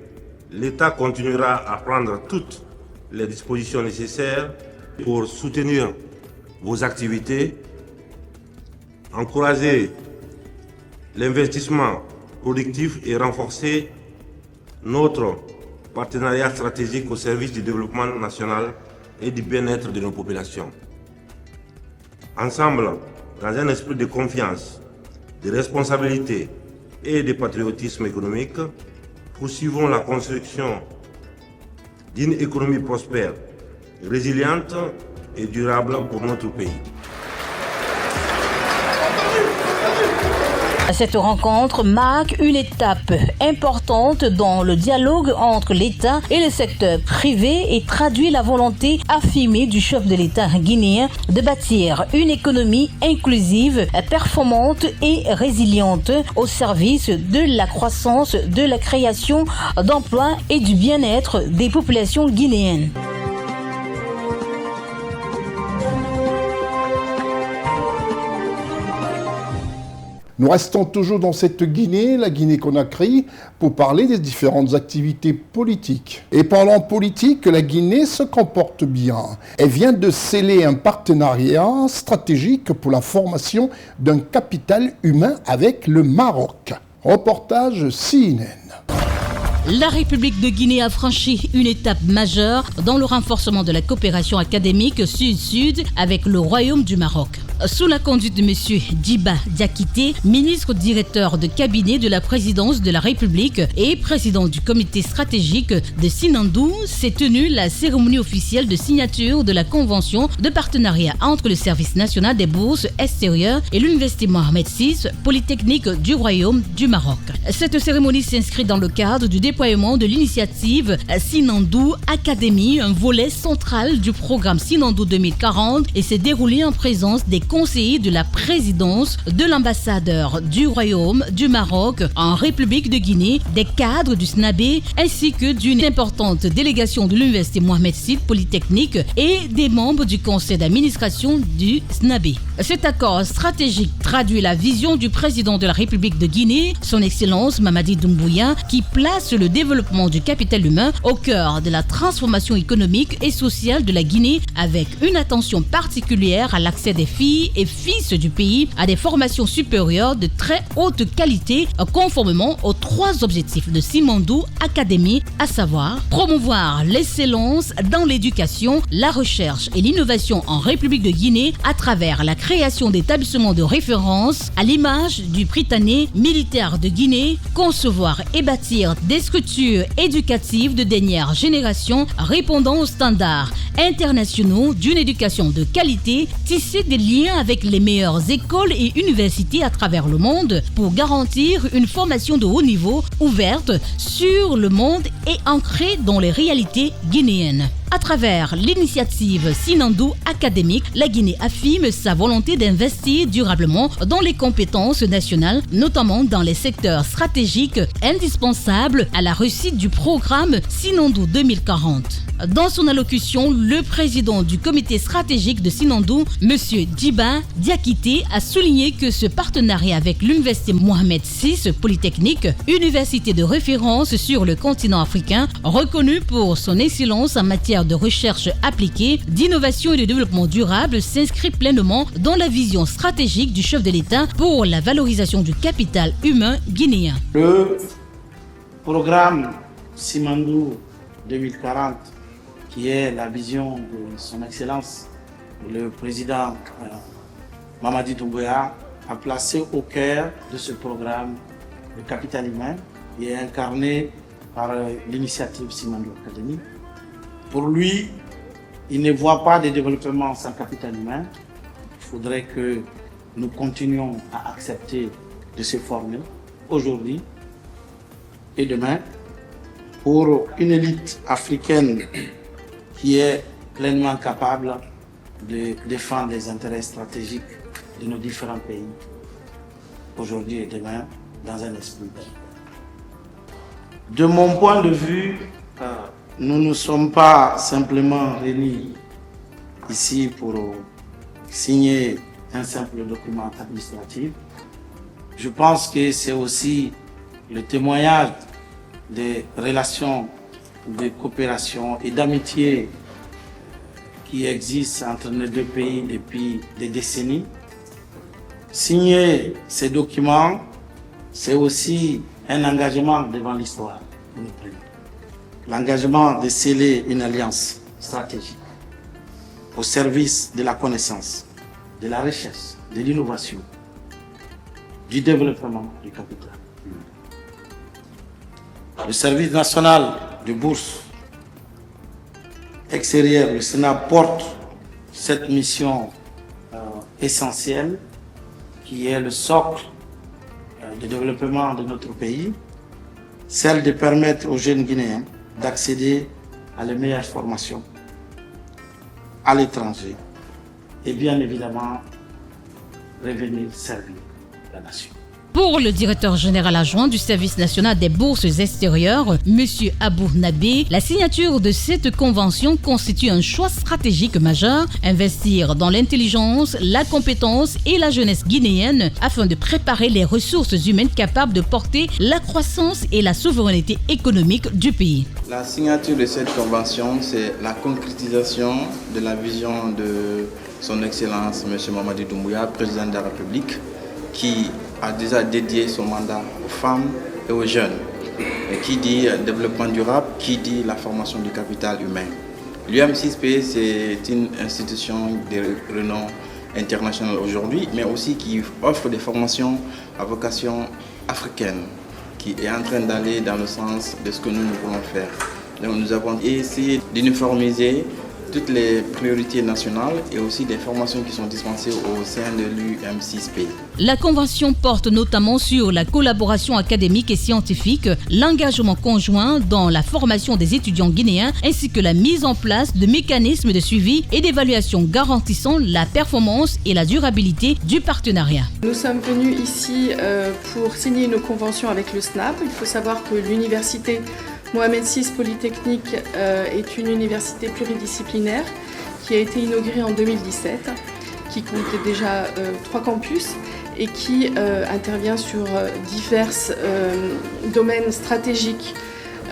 l'État continuera à prendre toutes les dispositions nécessaires pour soutenir vos activités, encourager l'investissement productif et renforcer notre partenariat stratégique au service du développement national et du bien-être de nos populations. Ensemble, dans un esprit de confiance, de responsabilité et de patriotisme économique, poursuivons la construction d'une économie prospère, résiliente et durable pour notre pays. Cette rencontre marque une étape importante dans le dialogue entre l'État et le secteur privé et traduit la volonté affirmée du chef de l'État guinéen de bâtir une économie inclusive, performante et résiliente au service de la croissance, de la création d'emplois et du bien-être des populations guinéennes. Nous restons toujours dans cette Guinée, la Guinée-Conakry, pour parler des différentes activités politiques. Et parlant politique, la Guinée se comporte bien. Elle vient de sceller un partenariat stratégique pour la formation d'un capital humain avec le Maroc. Reportage CNN. La République de Guinée a franchi une étape majeure dans le renforcement de la coopération académique sud-sud avec le Royaume du Maroc. Sous la conduite de M. Djiba Diakité, ministre directeur de cabinet de la présidence de la République et président du comité stratégique de Sinandou, s'est tenue la cérémonie officielle de signature de la convention de partenariat entre le Service national des bourses extérieures et l'Université Mohamed VI, Polytechnique du Royaume du Maroc. Cette cérémonie s'inscrit dans le cadre du déploiement de l'initiative Sinandou Academy, un volet central du programme Sinandou 2040, et s'est déroulée en présence des conseillers de la présidence, de l'ambassadeur du Royaume du Maroc en République de Guinée, des cadres du SNABE ainsi que d'une importante délégation de l'Université Mohamed VI Polytechnique et des membres du conseil d'administration du SNABE. Cet accord stratégique traduit la vision du président de la République de Guinée, son Excellence Mamadi Doumbouya, qui place le développement du capital humain au cœur de la transformation économique et sociale de la Guinée, avec une attention particulière à l'accès des filles et fils du pays à des formations supérieures de très haute qualité, conformément aux 3 objectifs de Simandou Academy, à savoir promouvoir l'excellence dans l'éducation, la recherche et l'innovation en République de Guinée à travers la création d'établissements de référence à l'image du Prytanée militaire de Guinée, concevoir et bâtir des structures éducatives de dernière génération répondant aux standards internationaux d'une éducation de qualité, tisser des liens avec les meilleures écoles et universités à travers le monde pour garantir une formation de haut niveau ouverte sur le monde et ancrée dans les réalités guinéennes. À travers l'initiative Sinandou Académique, la Guinée affirme sa volonté d'investir durablement dans les compétences nationales, notamment dans les secteurs stratégiques indispensables à la réussite du programme Sinandou 2040. Dans son allocution, le président du comité stratégique de Sinandou, M. Djiba Diakité, a souligné que ce partenariat avec l'Université Mohamed VI Polytechnique, université de référence sur le continent africain, reconnue pour son excellence en matière de recherche appliquée, d'innovation et de développement durable, s'inscrit pleinement dans la vision stratégique du chef de l'État pour la valorisation du capital humain guinéen. Le programme Simandou 2040, qui est la vision de son Excellence, le président Mamadi Doumbouya, a placé au cœur de ce programme le capital humain, qui est incarné par l'initiative Simandou Academy. Pour lui, il ne voit pas de développement sans capital humain. Il faudrait que nous continuions à accepter de se former aujourd'hui et demain pour une élite africaine qui est pleinement capable de défendre les intérêts stratégiques de nos différents pays, aujourd'hui et demain, dans un esprit d'aide. De mon point de vue, nous ne sommes pas simplement réunis ici pour signer un simple document administratif. Je pense que c'est aussi le témoignage des relations de coopération et d'amitié qui existent entre nos deux pays depuis des décennies. Signer ces documents, c'est aussi un engagement devant l'histoire que nous prenons. L'engagement de sceller une alliance stratégique au service de la connaissance, de la recherche, de l'innovation, du développement du capital. Le service national de bourse extérieure, le Sénat porte cette mission essentielle qui est le socle de développement de notre pays, celle de permettre aux jeunes Guinéens d'accéder à les meilleures formations à l'étranger et bien évidemment revenir servir la nation. Pour le directeur général adjoint du Service national des bourses extérieures, M. Abou Nabé, la signature de cette convention constitue un choix stratégique majeur, investir dans l'intelligence, la compétence et la jeunesse guinéenne afin de préparer les ressources humaines capables de porter la croissance et la souveraineté économique du pays. La signature de cette convention, c'est la concrétisation de la vision de son Excellence M. Mamadi Doumbouya, président de la République, qui a déjà dédié son mandat aux femmes et aux jeunes. Et qui dit développement durable, qui dit la formation du capital humain. L'UM6P, c'est une institution de renom international aujourd'hui, mais aussi qui offre des formations à vocation africaine, qui est en train d'aller dans le sens de ce que nous voulons faire. Donc nous avons essayé d'uniformiser toutes les priorités nationales et aussi des formations qui sont dispensées au sein de l'UM6P. La convention porte notamment sur la collaboration académique et scientifique, l'engagement conjoint dans la formation des étudiants guinéens ainsi que la mise en place de mécanismes de suivi et d'évaluation garantissant la performance et la durabilité du partenariat. Nous sommes venus ici pour signer une convention avec le SNAP. Il faut savoir que l'université Mohamed VI Polytechnique est une université pluridisciplinaire qui a été inaugurée en 2017, qui compte déjà 3 campus et qui intervient sur divers domaines stratégiques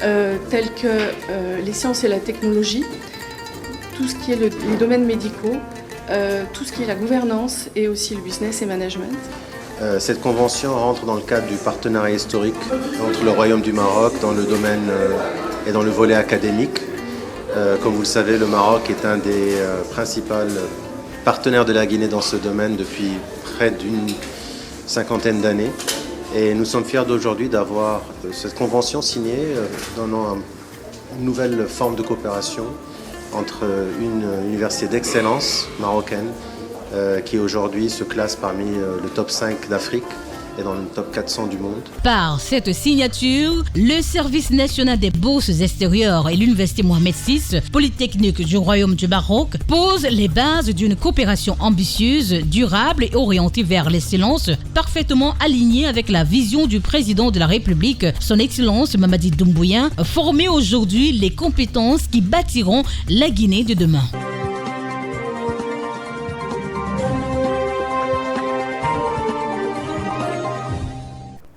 tels que les sciences et la technologie, tout ce qui est les domaines médicaux, tout ce qui est la gouvernance et aussi le business et management. Cette convention rentre dans le cadre du partenariat historique entre le Royaume du Maroc dans le domaine et dans le volet académique. Comme vous le savez, le Maroc est un des principaux partenaires de la Guinée dans ce domaine depuis près d'une 50aine d'années. Et nous sommes fiers d'aujourd'hui d'avoir cette convention signée, donnant une nouvelle forme de coopération entre une université d'excellence marocaine qui aujourd'hui se classe parmi le top 5 d'Afrique et dans le top 400 du monde. Par cette signature, le Service national des bourses extérieures et l'Université Mohamed VI Polytechnique du Royaume du Maroc posent les bases d'une coopération ambitieuse, durable et orientée vers l'excellence, parfaitement alignée avec la vision du président de la République, son Excellence Mamadi Doumbouya, former aujourd'hui les compétences qui bâtiront la Guinée de demain.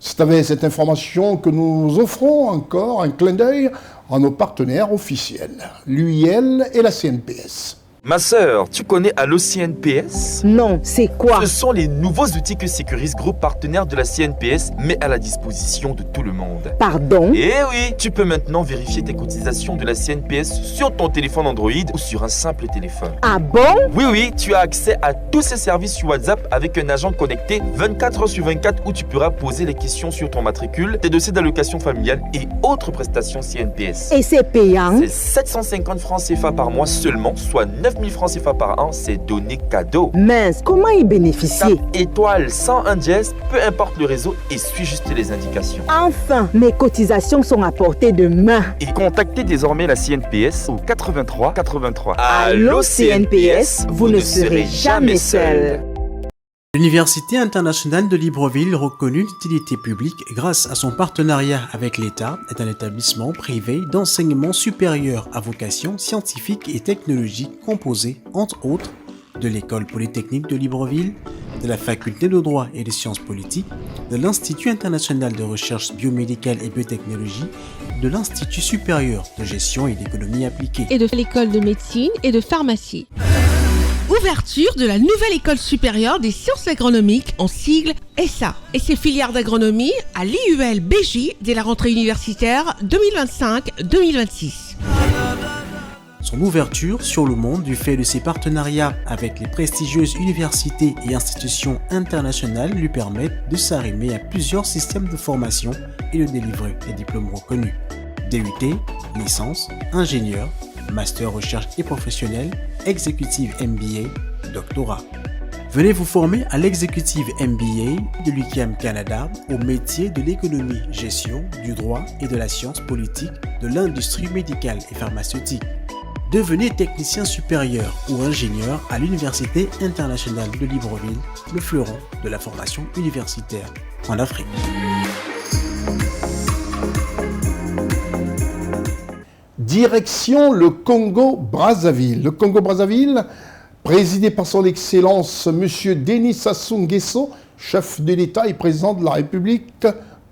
C'est avec cette information que nous offrons encore un clin d'œil à nos partenaires officiels, l'UIL et la CNPS. Ma sœur, tu connais Allo CNPS? Non, c'est quoi? Ce sont les nouveaux outils que Sécuris Group, partenaire de la CNPS, met à la disposition de tout le monde. Pardon? Eh oui, tu peux maintenant vérifier tes cotisations de la CNPS sur ton téléphone Android ou sur un simple téléphone. Ah bon? Oui, tu as accès à tous ces services sur WhatsApp avec un agent connecté 24h/24 où tu pourras poser les questions sur ton matricule, tes dossiers d'allocation familiale et autres prestations CNPS. Et c'est payant? C'est 750 francs CFA par mois seulement, soit 9 000 francs CFA par an, c'est donné cadeau. Mince, comment y bénéficier? Tape étoile 101 dièse, peu importe le réseau et suis juste les indications. Enfin, mes cotisations sont à portée de main. Et contactez désormais la CNPS au 83 83. Allô CNPS, vous ne serez jamais seul. L'Université internationale de Libreville, reconnue d'utilité publique grâce à son partenariat avec l'État, est un établissement privé d'enseignement supérieur à vocation scientifique et technologique composé, entre autres, de l'École polytechnique de Libreville, de la Faculté de droit et des sciences politiques, de l'Institut international de recherche biomédicale et biotechnologie, de l'Institut supérieur de gestion et d'économie appliquée, et de l'École de médecine et de pharmacie. Ouverture de la nouvelle école supérieure des sciences agronomiques, en sigle ESSA, et ses filières d'agronomie à l'IUL BJ dès la rentrée universitaire 2025-2026. Son ouverture sur le monde du fait de ses partenariats avec les prestigieuses universités et institutions internationales lui permettent de s'arrimer à plusieurs systèmes de formation et de délivrer des diplômes reconnus. DUT, licence, ingénieur, master recherche et professionnel, exécutive MBA, doctorat. Venez vous former à l'exécutive MBA de l'UQAM Canada au métier de l'économie, gestion, du droit et de la science politique, de l'industrie médicale et pharmaceutique. Devenez technicien supérieur ou ingénieur à l'Université internationale de Libreville, le fleuron de la formation universitaire en Afrique. Direction le Congo-Brazzaville. Le Congo-Brazzaville, présidé par son Excellence M. Denis Sassou Nguesso, chef de l'État et président de la République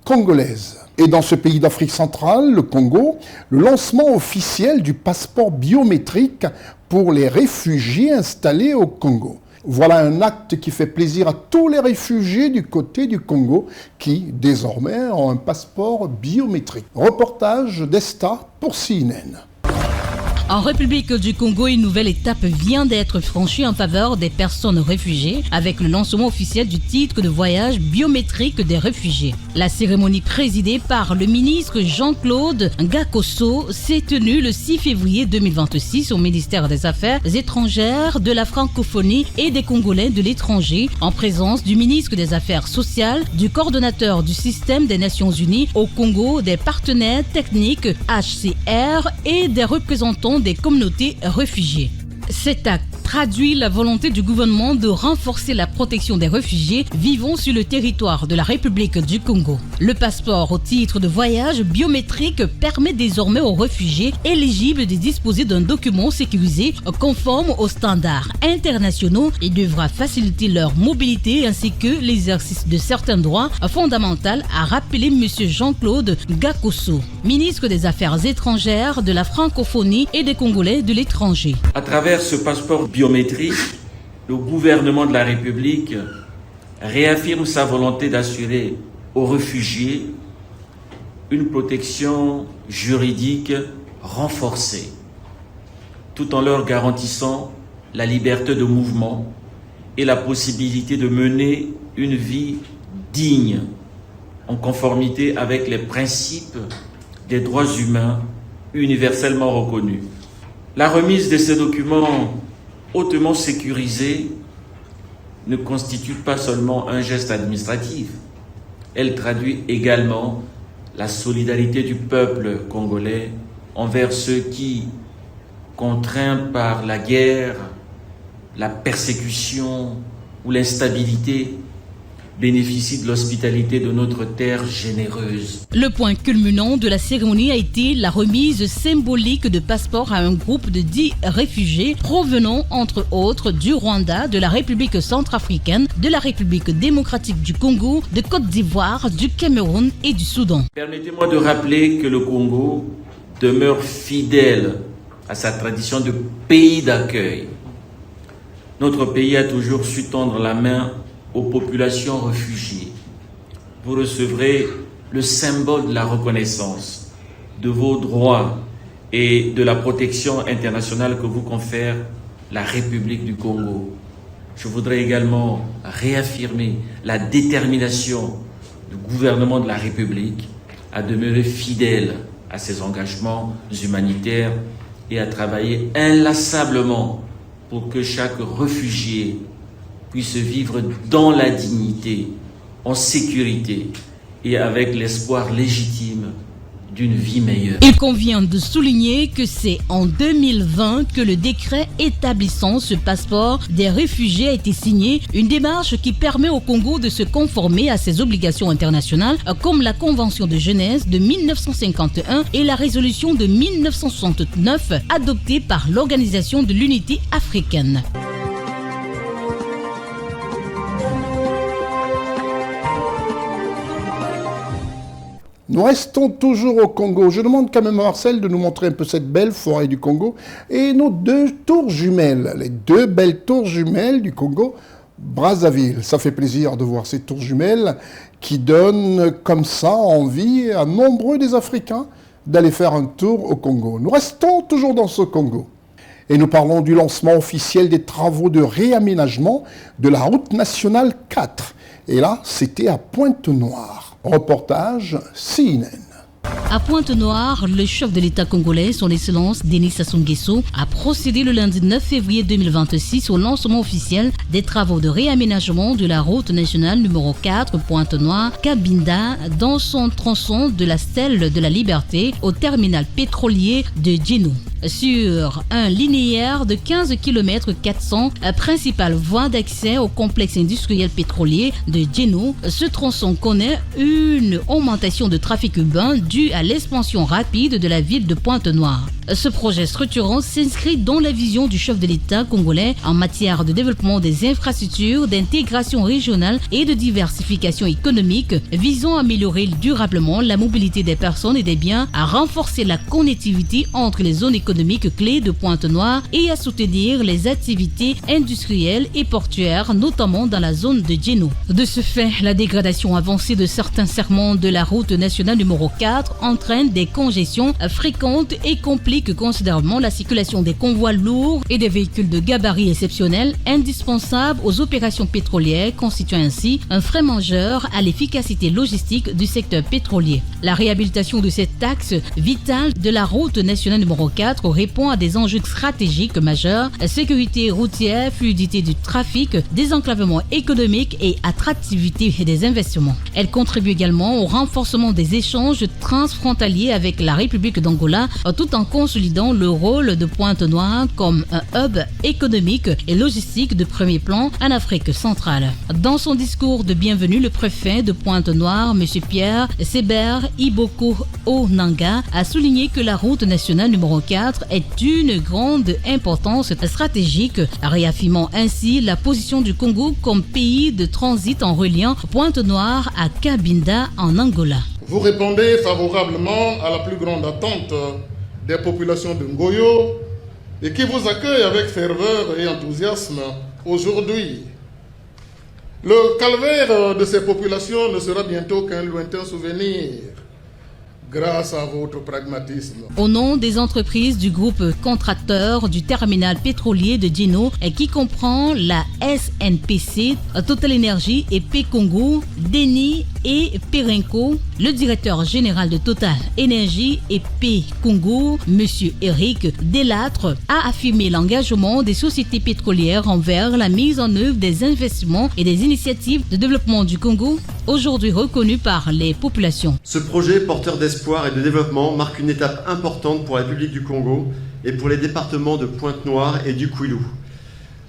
congolaise. Et dans ce pays d'Afrique centrale, le Congo, le lancement officiel du passeport biométrique pour les réfugiés installés au Congo. Voilà un acte qui fait plaisir à tous les réfugiés du côté du Congo qui, désormais, ont un passeport biométrique. Reportage d'Esta pour CNN. En République du Congo, une nouvelle étape vient d'être franchie en faveur des personnes réfugiées avec le lancement officiel du titre de voyage biométrique des réfugiés. La cérémonie présidée par le ministre Jean-Claude Ngakoso s'est tenue le 6 février 2026 au ministère des Affaires étrangères, de la francophonie et des Congolais de l'étranger en présence du ministre des Affaires sociales, du coordonnateur du système des Nations Unies au Congo, des partenaires techniques HCR et des représentants des communautés réfugiées. Cet acte traduit la volonté du gouvernement de renforcer la protection des réfugiés vivant sur le territoire de la République du Congo. Le passeport au titre de voyage biométrique permet désormais aux réfugiés éligibles de disposer d'un document sécurisé conforme aux standards internationaux et devra faciliter leur mobilité ainsi que l'exercice de certains droits fondamentaux, a rappelé M. Jean-Claude Ngakoso, ministre des Affaires étrangères, de la francophonie et des Congolais de l'étranger. À travers ce passeport biométrique, le gouvernement de la République réaffirme sa volonté d'assurer aux réfugiés une protection juridique renforcée, tout en leur garantissant la liberté de mouvement et la possibilité de mener une vie digne, en conformité avec les principes des droits humains universellement reconnus. La remise de ces documents hautement sécurisés ne constitue pas seulement un geste administratif, elle traduit également la solidarité du peuple congolais envers ceux qui, contraints par la guerre, la persécution ou l'instabilité, bénéficient de l'hospitalité de notre terre généreuse. Le point culminant de la cérémonie a été la remise symbolique de passeports à un groupe de 10 réfugiés provenant entre autres du Rwanda, de la République centrafricaine, de la République démocratique du Congo, de Côte d'Ivoire, du Cameroun et du Soudan. Permettez-moi de rappeler que le Congo demeure fidèle à sa tradition de pays d'accueil. Notre pays a toujours su tendre la main aux populations réfugiées. Vous recevrez le symbole de la reconnaissance de vos droits et de la protection internationale que vous confère la République du Congo. Je voudrais également réaffirmer la détermination du gouvernement de la République à demeurer fidèle à ses engagements humanitaires et à travailler inlassablement pour que chaque réfugié puisse vivre dans la dignité, en sécurité et avec l'espoir légitime d'une vie meilleure. Il convient de souligner que c'est en 2020 que le décret établissant ce passeport des réfugiés a été signé, une démarche qui permet au Congo de se conformer à ses obligations internationales comme la Convention de Genève de 1951 et la résolution de 1969 adoptée par l'Organisation de l'Unité africaine. Nous restons toujours au Congo. Je demande quand même à Marcel de nous montrer un peu cette belle forêt du Congo et nos deux tours jumelles, les deux belles tours jumelles du Congo, Brazzaville. Ça fait plaisir de voir ces tours jumelles qui donnent comme ça envie à nombreux des Africains d'aller faire un tour au Congo. Nous restons toujours dans ce Congo. Et nous parlons du lancement officiel des travaux de réaménagement de la route nationale 4. Et là, c'était à Pointe-Noire. Reportage CNN. À Pointe-Noire, le chef de l'État congolais, son Excellence Denis Sassou Nguesso, a procédé le lundi 9 février 2026 au lancement officiel des travaux de réaménagement de la route nationale numéro 4 Pointe-Noire-Cabinda dans son tronçon de la Stèle de la Liberté au terminal pétrolier de Djeno. Sur un linéaire de 15 km 400, principale voie d'accès au complexe industriel pétrolier de Djeno, ce tronçon connaît une augmentation de trafic urbain due à l'expansion rapide de la ville de Pointe-Noire. Ce projet structurant s'inscrit dans la vision du chef de l'État congolais en matière de développement des infrastructures, d'intégration régionale et de diversification économique, visant à améliorer durablement la mobilité des personnes et des biens, à renforcer la connectivité entre les zones économiques clés de Pointe-Noire et à soutenir les activités industrielles et portuaires, notamment dans la zone de Djeno. De ce fait, la dégradation avancée de certains segments de la route nationale numéro 4 entraîne des congestions fréquentes et complique considérablement la circulation des convois lourds et des véhicules de gabarit exceptionnel indispensables aux opérations pétrolières, constituant ainsi un frein majeur à l'efficacité logistique du secteur pétrolier. La réhabilitation de cet axe vital de la route nationale numéro 4 répond à des enjeux stratégiques majeurs, sécurité routière, fluidité du trafic, désenclavement économique et attractivité des investissements. Elle contribue également au renforcement des échanges transfrontaliers avec la République d'Angola, tout en consolidant le rôle de Pointe-Noire comme un hub économique et logistique de premier plan en Afrique centrale. Dans son discours de bienvenue, le préfet de Pointe-Noire, M. Pierre Sébert Iboko Onanga, a souligné que la route nationale numéro 4 est d'une grande importance stratégique, réaffirmant ainsi la position du Congo comme pays de transit en reliant Pointe-Noire à Cabinda en Angola. Vous répondez favorablement à la plus grande attente des populations de Ngoyo et qui vous accueillent avec ferveur et enthousiasme aujourd'hui. Le calvaire de ces populations ne sera bientôt qu'un lointain souvenir grâce à votre pragmatisme. Au nom des entreprises du groupe contracteur du terminal pétrolier de Djeno, qui comprend la SNPC, Total Energy et P-Congo, Denis et Perenco, le directeur général de Total Energy et P-Congo, M. Eric Delattre, a affirmé l'engagement des sociétés pétrolières envers la mise en œuvre des investissements et des initiatives de développement du Congo, aujourd'hui reconnues par les populations. Ce projet porteur d'espoir et de développement marque une étape importante pour la République du Congo et pour les départements de Pointe-Noire et du Kwilu.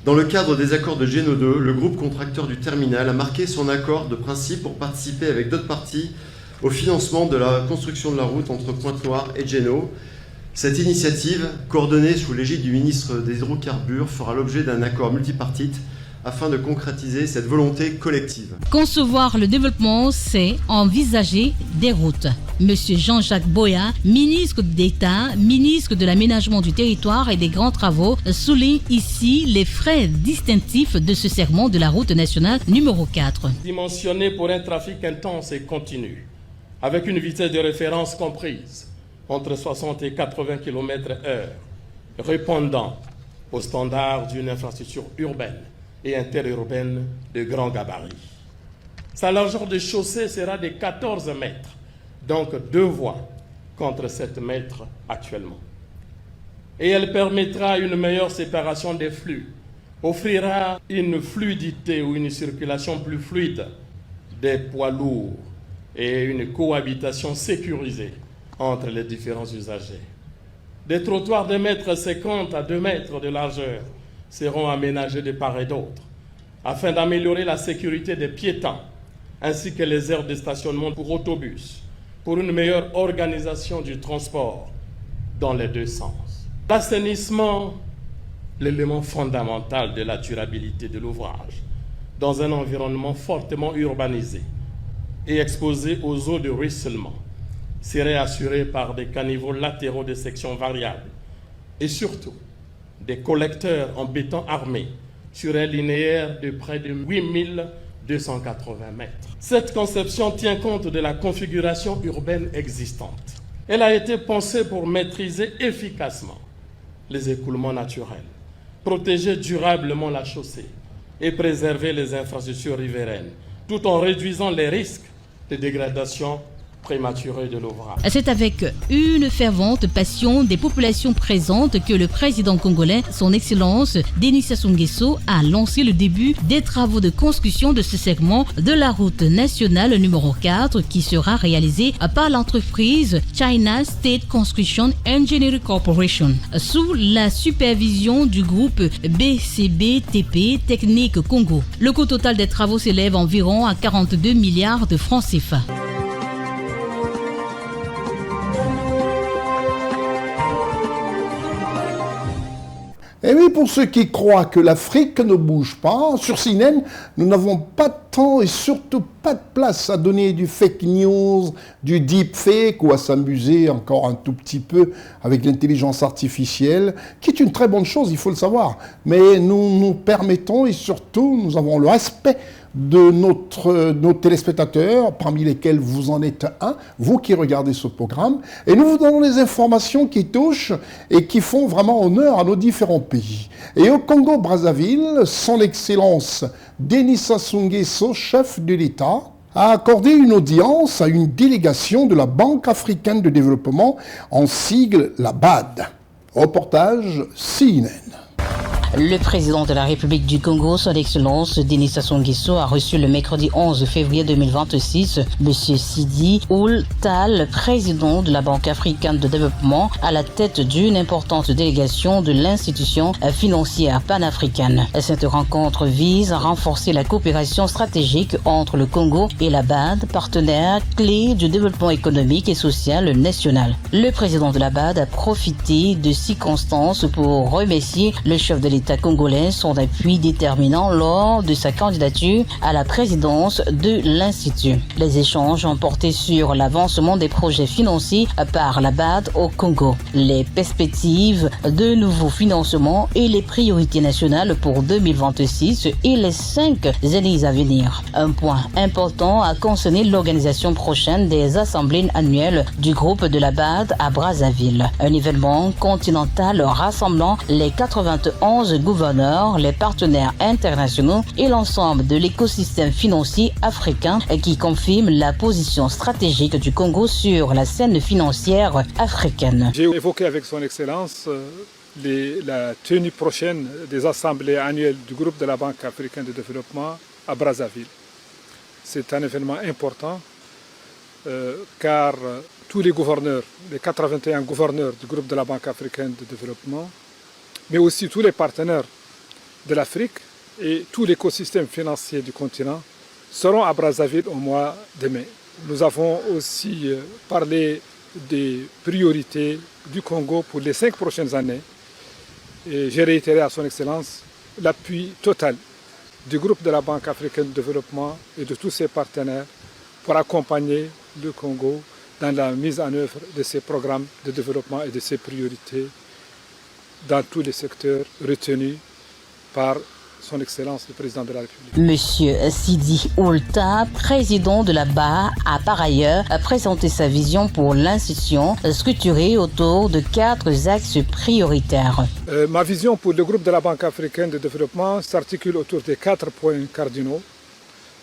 Dans le cadre des accords de Djeno 2, le groupe contracteur du terminal a marqué son accord de principe pour participer avec d'autres parties au financement de la construction de la route entre Pointe-Noire et Djeno. Cette initiative, coordonnée sous l'égide du ministre des Hydrocarbures, fera l'objet d'un accord multipartite afin de concrétiser cette volonté collective. Concevoir le développement, c'est envisager des routes. Monsieur Jean-Jacques Boya, ministre d'État, ministre de l'Aménagement du Territoire et des Grands Travaux, souligne ici les frais distinctifs de ce segment de la route nationale numéro 4. Dimensionné pour un trafic intense et continu, avec une vitesse de référence comprise entre 60 et 80 km/h, répondant aux standards d'une infrastructure urbaine et interurbaine de grand gabarit. Sa largeur de chaussée sera de 14 mètres, donc 2 voies contre 7 mètres actuellement. Et elle permettra une meilleure séparation des flux, offrira une fluidité ou une circulation plus fluide des poids lourds et une cohabitation sécurisée entre les différents usagers. Des trottoirs de 1,50 m à 2 mètres de largeur seront aménagés de part et d'autre, afin d'améliorer la sécurité des piétons, ainsi que les aires de stationnement pour autobus, pour une meilleure organisation du transport dans les deux sens. L'assainissement, l'élément fondamental de la durabilité de l'ouvrage, dans un environnement fortement urbanisé et exposé aux eaux de ruissellement, serait assuré par des caniveaux latéraux de section variable et surtout des collecteurs en béton armé sur un linéaire de près de 8280 mètres. Cette conception tient compte de la configuration urbaine existante. Elle a été pensée pour maîtriser efficacement les écoulements naturels, protéger durablement la chaussée et préserver les infrastructures riveraines, tout en réduisant les risques de dégradation prématurée de l'ouvrage. C'est avec une fervente passion des populations présentes que le président congolais, son Excellence Denis Sassou Nguesso, a lancé le début des travaux de construction de ce segment de la route nationale numéro 4 qui sera réalisé par l'entreprise China State Construction Engineering Corporation sous la supervision du groupe BCBTP Technique Congo. Le coût total des travaux s'élève environ à 42 milliards de francs CFA. Et oui, pour ceux qui croient que l'Afrique ne bouge pas, sur CNN, nous n'avons pas de temps et surtout pas de place à donner du fake news, du deepfake ou à s'amuser encore un tout petit peu avec l'intelligence artificielle, qui est une très bonne chose, il faut le savoir. Mais nous nous permettons et surtout, nous avons le respect de nos téléspectateurs, parmi lesquels vous en êtes un, vous qui regardez ce programme, et nous vous donnons les informations qui touchent et qui font vraiment honneur à nos différents pays. Et au Congo-Brazzaville, son Excellence Denis Sassou Nguesso, chef de l'État, a accordé une audience à une délégation de la Banque africaine de développement, en sigle la BAD. Reportage CNN. Le président de la République du Congo, son Excellence Denis Sassou Nguesso, a reçu le mercredi 11 février 2026 M. Sidi Ould Tall, président de la Banque africaine de développement, à la tête d'une importante délégation de l'institution financière panafricaine. Cette rencontre vise à renforcer la coopération stratégique entre le Congo et la BAD, partenaire clé du développement économique et social national. Le président de la BAD a profité de circonstances pour remercier le chef de l'État congolais son appui déterminant lors de sa candidature à la présidence de l'Institut. Les échanges ont porté sur l'avancement des projets financiers par la BAD au Congo, les perspectives de nouveaux financements et les priorités nationales pour 2026 et les 5 années à venir. Un point important a concerné l'organisation prochaine des assemblées annuelles du groupe de la BAD à Brazzaville, un événement continental rassemblant les 91 gouverneurs, les partenaires internationaux et l'ensemble de l'écosystème financier africain qui confirme la position stratégique du Congo sur la scène financière africaine. J'ai évoqué avec son Excellence la tenue prochaine des assemblées annuelles du groupe de la Banque africaine de développement à Brazzaville. C'est un événement important car tous les gouverneurs, les 81 gouverneurs du groupe de la Banque africaine de développement, mais aussi tous les partenaires de l'Afrique et tout l'écosystème financier du continent seront à Brazzaville au mois de mai. Nous avons aussi parlé des priorités du Congo pour les 5 prochaines années. Et j'ai réitéré à son Excellence l'appui total du groupe de la Banque africaine de développement et de tous ses partenaires pour accompagner le Congo dans la mise en œuvre de ses programmes de développement et de ses priorités dans tous les secteurs retenus par son Excellence le Président de la République. Monsieur Sidi Ould Tall, président de la BAD, a par ailleurs présenté sa vision pour l'institution structurée autour de 4 axes prioritaires. Ma vision pour le groupe de la Banque africaine de développement s'articule autour des 4 points cardinaux.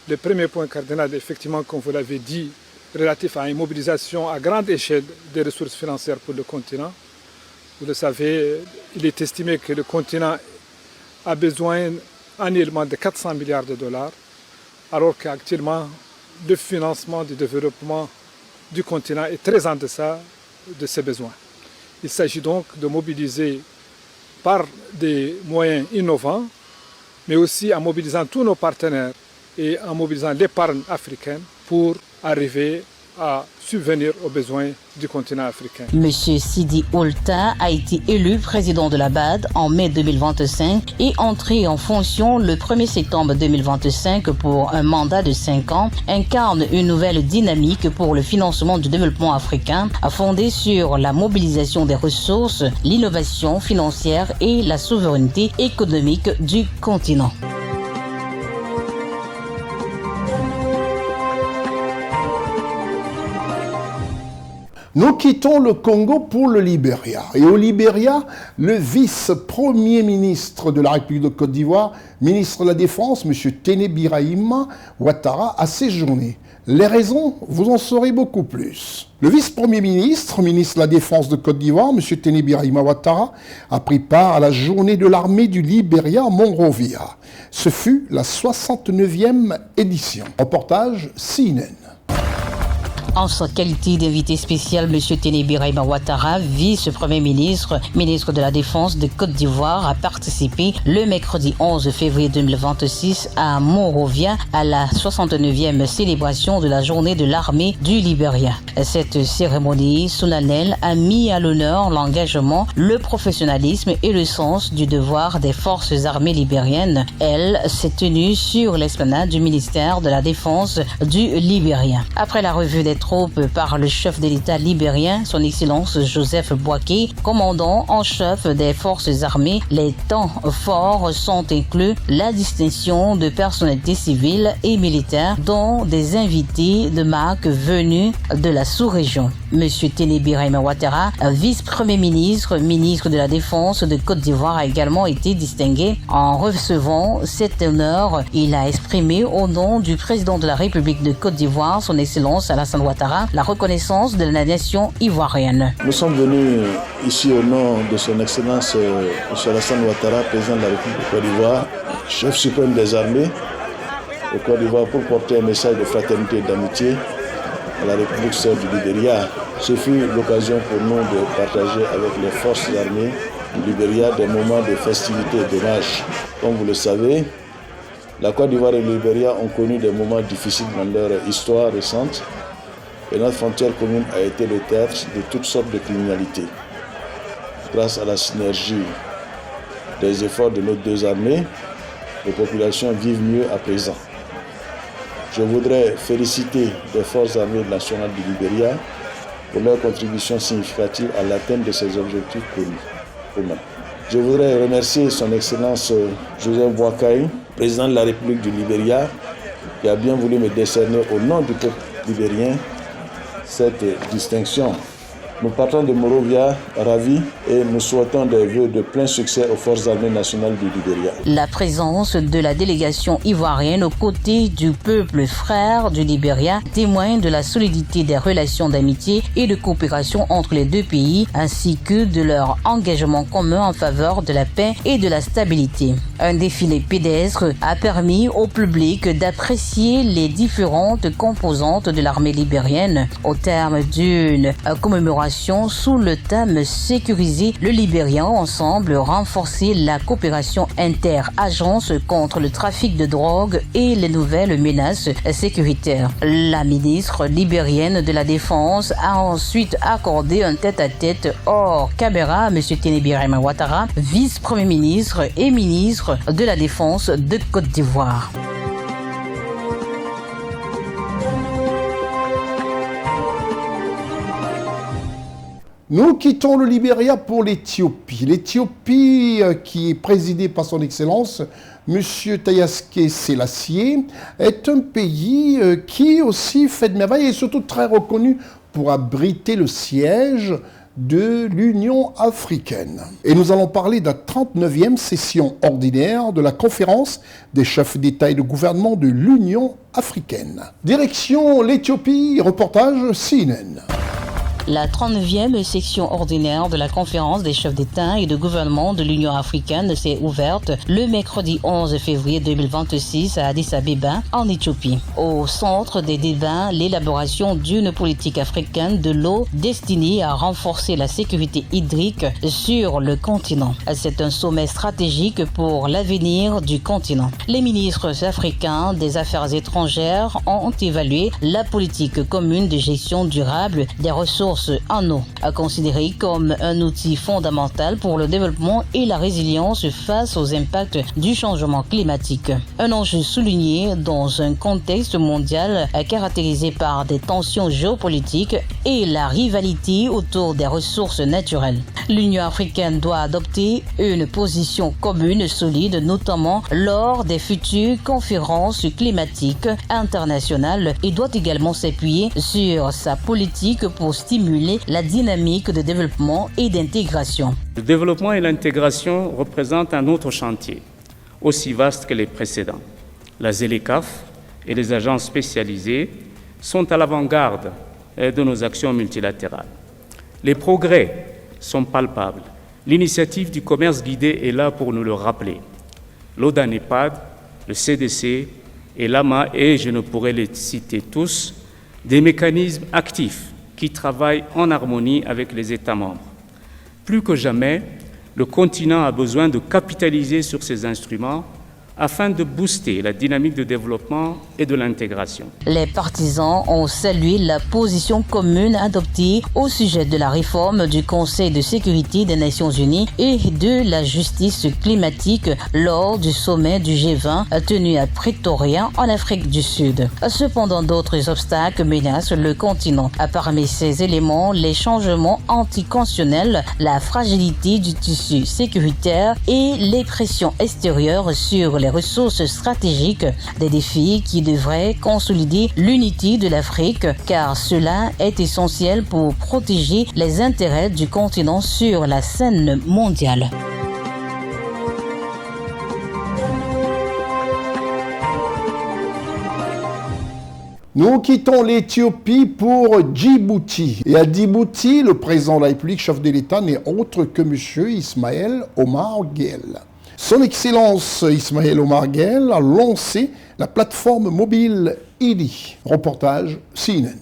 Le premier point cardinal, effectivement, comme vous l'avez dit, relatif à une mobilisation à grande échelle des ressources financières pour le continent. Vous le savez, il est estimé que le continent a besoin annuellement de 400 milliards de dollars, alors qu'actuellement, le financement du développement du continent est très en deçà de ses besoins. Il s'agit donc de mobiliser par des moyens innovants, mais aussi en mobilisant tous nos partenaires et en mobilisant l'épargne africaine pour arriver à subvenir aux besoins du continent africain. Monsieur Sidi Ould Tall a été élu président de la BAD en mai 2025 et entré en fonction le 1er septembre 2025 pour un mandat de 5 ans, incarne une nouvelle dynamique pour le financement du développement africain, fondée sur la mobilisation des ressources, l'innovation financière et la souveraineté économique du continent. Nous quittons le Congo pour le Libéria. Et au Libéria, le vice-premier ministre de la République de Côte d'Ivoire, ministre de la Défense, M. Téné Birahim Ouattara, a séjourné. Les raisons, vous en saurez beaucoup plus. Le vice-premier ministre, ministre de la Défense de Côte d'Ivoire, M. Téné Birahim Ouattara, a pris part à la journée de l'armée du Libéria à Monrovia. Ce fut la 69e édition. Reportage CNN. En sa qualité d'invité spécial, M. Téné Birahima Ouattara, vice-premier ministre, ministre de la Défense de Côte d'Ivoire, a participé le mercredi 11 février 2026 à Monrovia à la 69e célébration de la journée de l'armée du Libéria. Cette cérémonie solennelle a mis à l'honneur l'engagement, le professionnalisme et le sens du devoir des forces armées libériennes. Elle s'est tenue sur l'esplanade du ministère de la Défense du Libéria. Après la revue des troupes par le chef de l'État libérien, son Excellence Joseph Boaké, commandant en chef des forces armées, les temps forts sont inclus la distinction de personnalités civiles et militaires, dont des invités de marque venus de la sous-région. Monsieur Téné Birahima Ouattara, vice-premier ministre, ministre de la Défense de Côte d'Ivoire, a également été distingué. En recevant cet honneur, il a exprimé au nom du président de la République de Côte d'Ivoire, son Excellence Alassane Ouattara, la reconnaissance de la nation ivoirienne. Nous sommes venus ici au nom de son Excellence M. Alassane Ouattara, président de la République de Côte d'Ivoire, chef suprême des armées de Côte d'Ivoire, pour porter un message de fraternité et d'amitié à la République sœur du Libéria. Ce fut l'occasion pour nous de partager avec les forces armées du Libéria des moments de festivité et d'hommage. Comme vous le savez, la Côte d'Ivoire et le Libéria ont connu des moments difficiles dans leur histoire récente et notre frontière commune a été le théâtre de toutes sortes de criminalités. Grâce à la synergie des efforts de nos deux armées, les populations vivent mieux à présent. Je voudrais féliciter les forces armées nationales du Libéria pour leur contribution significative à l'atteinte de ces objectifs communs. Je voudrais remercier son Excellence Joseph Boaké, président de la République du Libéria, qui a bien voulu me décerner au nom du peuple libérien cette distinction. Nous partons de Monrovia ravis et nous souhaitons des vœux de plein succès aux forces armées nationales du Libéria. La présence de la délégation ivoirienne aux côtés du peuple frère du Libéria témoigne de la solidité des relations d'amitié et de coopération entre les deux pays, ainsi que de leur engagement commun en faveur de la paix et de la stabilité. Un défilé pédestre a permis au public d'apprécier les différentes composantes de l'armée libérienne. Au terme d'une commémoration sous le thème « Sécuriser le Libéria ensemble, renforcer la coopération inter-agences contre le trafic de drogue et les nouvelles menaces sécuritaires ». La ministre libérienne de la Défense a ensuite accordé un tête-à-tête hors caméra à M. Téné Birahima Ouattara, vice-premier ministre et ministre de la Défense de Côte d'Ivoire. Nous quittons le Libéria pour l'Éthiopie. L'Éthiopie, qui est présidée par son Excellence, M. Tayaske Selassie, est un pays qui aussi fait de merveilles et surtout très reconnu pour abriter le siège de l'Union africaine. Et nous allons parler de la 39e session ordinaire de la conférence des chefs d'État et de gouvernement de l'Union africaine. Direction l'Éthiopie, reportage CNN. La 39e section ordinaire de la conférence des chefs d'État et de gouvernement de l'Union africaine s'est ouverte le mercredi 11 février 2026 à Addis Abeba, en Éthiopie. Au centre des débats, l'élaboration d'une politique africaine de l'eau destinée à renforcer la sécurité hydrique sur le continent. C'est un sommet stratégique pour l'avenir du continent. Les ministres africains des Affaires étrangères ont évalué la politique commune de gestion durable des ressources en eau, considérée comme un outil fondamental pour le développement et la résilience face aux impacts du changement climatique. Un enjeu souligné dans un contexte mondial caractérisé par des tensions géopolitiques et la rivalité autour des ressources naturelles. L'Union africaine doit adopter une position commune solide, notamment lors des futures conférences climatiques internationales, et doit également s'appuyer sur sa politique pour stimuler la dynamique de développement et d'intégration. Le développement et l'intégration représentent un autre chantier, aussi vaste que les précédents. La ZLECAf et les agences spécialisées sont à l'avant-garde de nos actions multilatérales. Les progrès sont palpables. L'initiative du commerce guidé est là pour nous le rappeler. L'ODA-NEPAD, le CDC et l'AMA, et je ne pourrais les citer tous, des mécanismes actifs qui travaillent en harmonie avec les États membres. Plus que jamais, le continent a besoin de capitaliser sur ces instruments afin de booster la dynamique de développement et de l'intégration. Les partisans ont salué la position commune adoptée au sujet de la réforme du Conseil de sécurité des Nations Unies et de la justice climatique lors du sommet du G20 tenu à Pretoria en Afrique du Sud. Cependant, d'autres obstacles menacent le continent. Parmi ces éléments, les changements anticonstitutionnels, la fragilité du tissu sécuritaire et les pressions extérieures sur les ressources stratégiques, des défis qui devraient consolider l'unité de l'Afrique, car cela est essentiel pour protéger les intérêts du continent sur la scène mondiale. Nous quittons l'Éthiopie pour Djibouti. Et à Djibouti, le président de la République, chef de l'État, n'est autre que M. Ismaël Omar Guelleh. Son Excellence Ismaël Omar Guelleh a lancé la plateforme mobile IDI. Reportage CNN.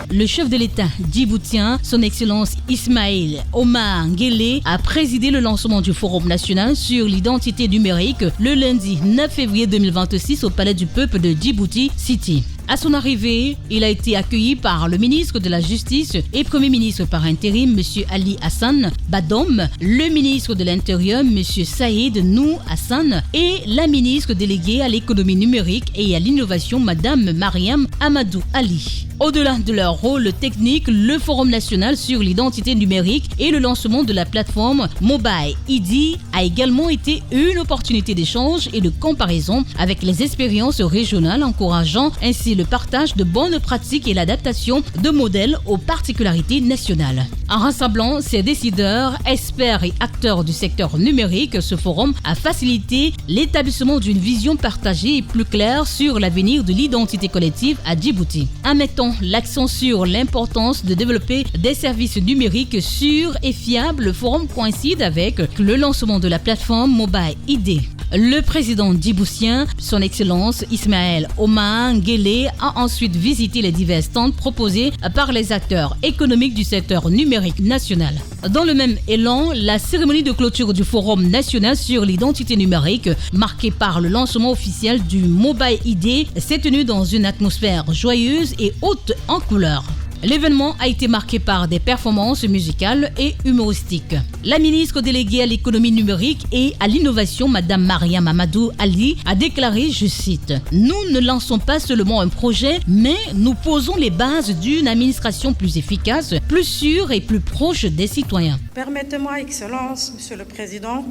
Le chef de l'État djiboutien, son Excellence Ismaël Omar Guelleh, a présidé le lancement du Forum national sur l'identité numérique le lundi 9 février 2026 au Palais du Peuple de Djibouti City. À son arrivée, il a été accueilli par le ministre de la Justice et Premier ministre par intérim, M. Ali Hassan Badom, le ministre de l'Intérieur, M. Saïd Nou Hassan, et la ministre déléguée à l'économie numérique et à l'innovation, Mme Mariam Amadou Ali. Au-delà de leur rôle technique, le Forum national sur l'identité numérique et le lancement de la plateforme Mobile ID a également été une opportunité d'échange et de comparaison avec les expériences régionales, encourageant ainsi le partage de bonnes pratiques et l'adaptation de modèles aux particularités nationales. En rassemblant ces décideurs, experts et acteurs du secteur numérique, ce forum a facilité l'établissement d'une vision partagée et plus claire sur l'avenir de l'identité collective à Djibouti. En mettant l'accent sur l'importance de développer des services numériques sûrs et fiables, le forum coïncide avec le lancement de la plateforme Mobile ID. Le président djiboutien, son Excellence Ismaël Omar Guelleh, a ensuite visité les divers stands proposés par les acteurs économiques du secteur numérique national. Dans le même élan, la cérémonie de clôture du Forum national sur l'identité numérique, marquée par le lancement officiel du Mobile ID, s'est tenue dans une atmosphère joyeuse et haute en couleurs. L'événement a été marqué par des performances musicales et humoristiques. La ministre déléguée à l'économie numérique et à l'innovation, Mme Mariam Amadou Ali, a déclaré, je cite, « Nous ne lançons pas seulement un projet, mais nous posons les bases d'une administration plus efficace, plus sûre et plus proche des citoyens. » Permettez-moi, Excellence, Monsieur le Président,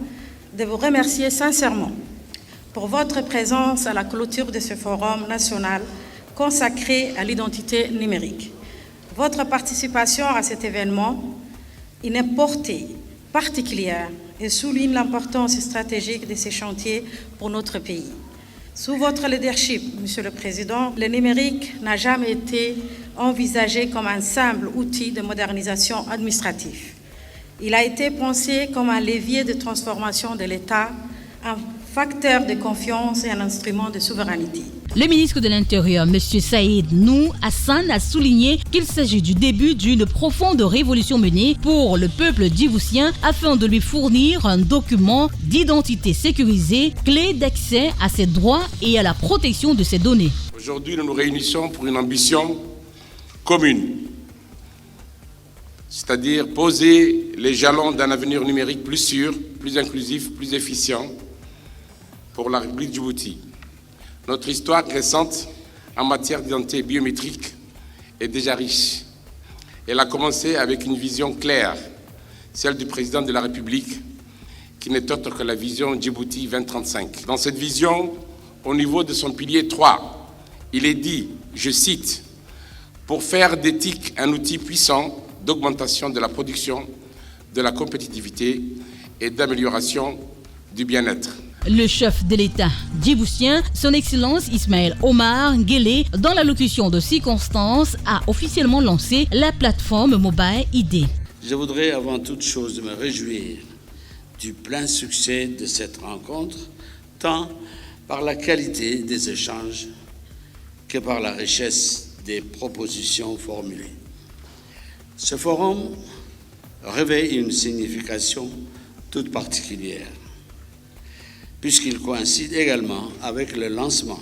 de vous remercier sincèrement pour votre présence à la clôture de ce forum national consacré à l'identité numérique. Votre participation à cet événement a une portée particulière et souligne l'importance stratégique de ces chantiers pour notre pays. Sous votre leadership, Monsieur le Président, le numérique n'a jamais été envisagé comme un simple outil de modernisation administrative. Il a été pensé comme un levier de transformation de l'État, un facteur de confiance et un instrument de souveraineté. Le ministre de l'Intérieur, M. Saïd Nou Hassan, a souligné qu'il s'agit du début d'une profonde révolution menée pour le peuple djiboutien afin de lui fournir un document d'identité sécurisé, clé d'accès à ses droits et à la protection de ses données. Aujourd'hui, nous nous réunissons pour une ambition commune, c'est-à-dire poser les jalons d'un avenir numérique plus sûr, plus inclusif, plus efficient pour la République Djibouti. Notre histoire récente en matière d'identité biométrique est déjà riche. Elle a commencé avec une vision claire, celle du président de la République, qui n'est autre que la vision Djibouti 2035. Dans cette vision, au niveau de son pilier 3, il est dit, je cite, « Pour faire d'éthique un outil puissant d'augmentation de la production, de la compétitivité et d'amélioration du bien-être. » Le chef de l'État djiboutien, son Excellence Ismaël Omar Guelleh, dans l'allocution de circonstance, a officiellement lancé la plateforme Mobile ID. Je voudrais avant toute chose me réjouir du plein succès de cette rencontre, tant par la qualité des échanges que par la richesse des propositions formulées. Ce forum revêt une signification toute particulière, puisqu'il coïncide également avec le lancement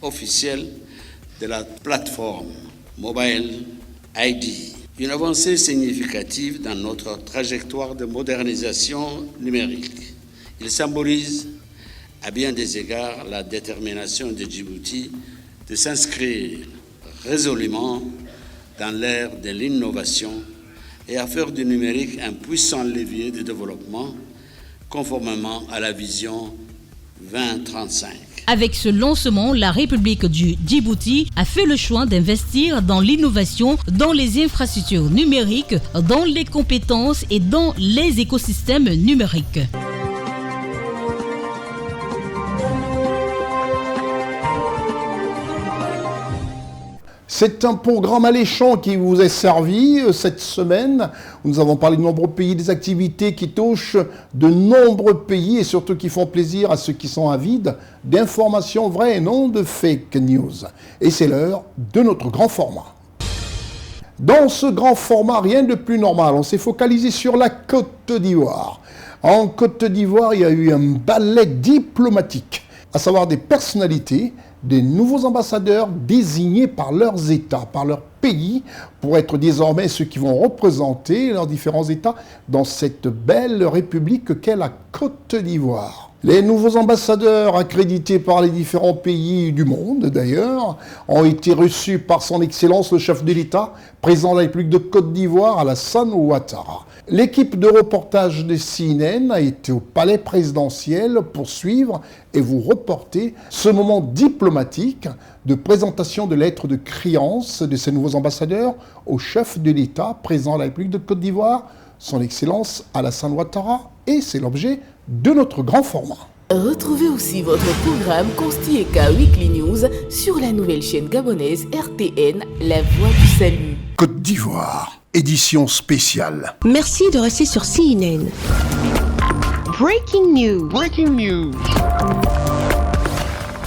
officiel de la plateforme Mobile ID, une avancée significative dans notre trajectoire de modernisation numérique. Il symbolise à bien des égards la détermination de Djibouti de s'inscrire résolument dans l'ère de l'innovation et à faire du numérique un puissant levier de développement conformément à la vision 2035. Avec ce lancement, la République du Djibouti a fait le choix d'investir dans l'innovation, dans les infrastructures numériques, dans les compétences et dans les écosystèmes numériques. C'est un programme alléchant qui vous est servi cette semaine. Nous avons parlé de nombreux pays, des activités qui touchent de nombreux pays et surtout qui font plaisir à ceux qui sont avides d'informations vraies et non de fake news. Et c'est l'heure de notre grand format. Dans ce grand format, rien de plus normal. On s'est focalisé sur la Côte d'Ivoire. En Côte d'Ivoire, il y a eu un ballet diplomatique, à savoir des personnalités, des nouveaux ambassadeurs désignés par leurs États, par leur pays, pour être désormais ceux qui vont représenter leurs différents États dans cette belle république qu'est la Côte d'Ivoire. Les nouveaux ambassadeurs accrédités par les différents pays du monde, d'ailleurs, ont été reçus par son Excellence le chef de l'État, président de la République de Côte d'Ivoire, Alassane Ouattara. L'équipe de reportage de CNN a été au palais présidentiel pour suivre et vous reporter ce moment diplomatique de présentation de lettres de créance de ces nouveaux ambassadeurs au chef de l'État, président de la République de Côte d'Ivoire, son Excellence Alassane Ouattara, et c'est l'objet de notre grand format. Retrouvez aussi votre programme Consti-Eka Weekly News sur la nouvelle chaîne gabonaise RTN, La Voix du Salut. Côte d'Ivoire, édition spéciale. Merci de rester sur CNN. Breaking news. Breaking news.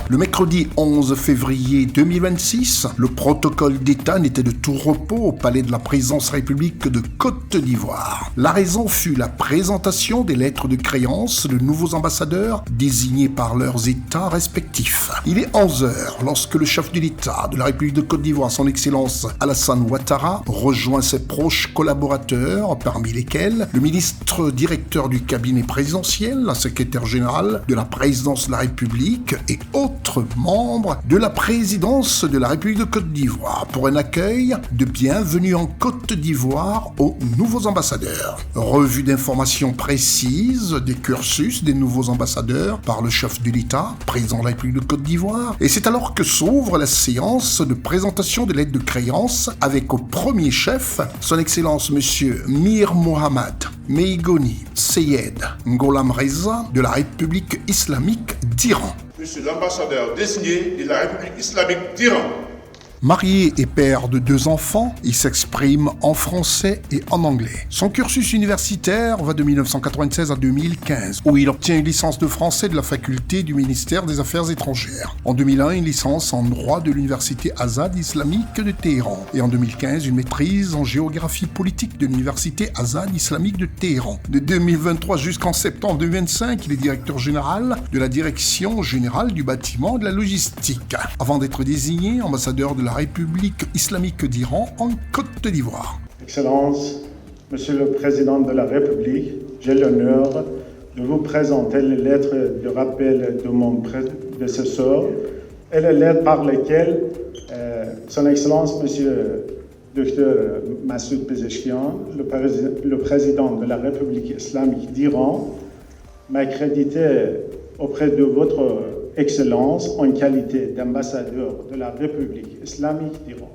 Le mercredi 11 février 2026, le protocole d'État n'était de tout repos au palais de la présidence République de Côte d'Ivoire. La raison fut la présentation des lettres de créance de nouveaux ambassadeurs désignés par leurs États respectifs. Il est 11h lorsque le chef de l'État de la République de Côte d'Ivoire, son Excellence Alassane Ouattara, rejoint ses proches collaborateurs, parmi lesquels le ministre directeur du cabinet présidentiel, la secrétaire générale de la présidence de la République et autres membres de la présidence de la République de Côte d'Ivoire pour un accueil de bienvenue en Côte d'Ivoire aux nouveaux ambassadeurs. Revue d'informations précises des cursus des nouveaux ambassadeurs par le chef de l'État, président de la République de Côte d'Ivoire. Et c'est alors que s'ouvre la séance de présentation des lettres de créance avec au premier chef son Excellence Monsieur Mir Mohamed Meigoni Seyed Ngolam Reza de la République islamique d'Iran. Monsieur l'ambassadeur désigné de la République islamique d'Iran. Marié et père de 2 enfants, il s'exprime en français et en anglais. Son cursus universitaire va de 1996 à 2015, où il obtient une licence de français de la faculté du ministère des Affaires étrangères. En 2001, une licence en droit de l'université Azad islamique de Téhéran. Et en 2015, une maîtrise en géographie politique de l'université Azad islamique de Téhéran. De 2023 jusqu'en septembre 2025, il est directeur général de la Direction générale du bâtiment et de la logistique, avant d'être désigné ambassadeur de la République islamique d'Iran en Côte d'Ivoire. Excellence, Monsieur le Président de la République, j'ai l'honneur de vous présenter les lettres de rappel de mon prédécesseur et les lettres par lesquelles Son Excellence Monsieur Dr Massoud Pezeshkian, le Président de la République islamique d'Iran, m'a crédité auprès de votre Excellence en qualité d'ambassadeur de la République islamique d'Iran.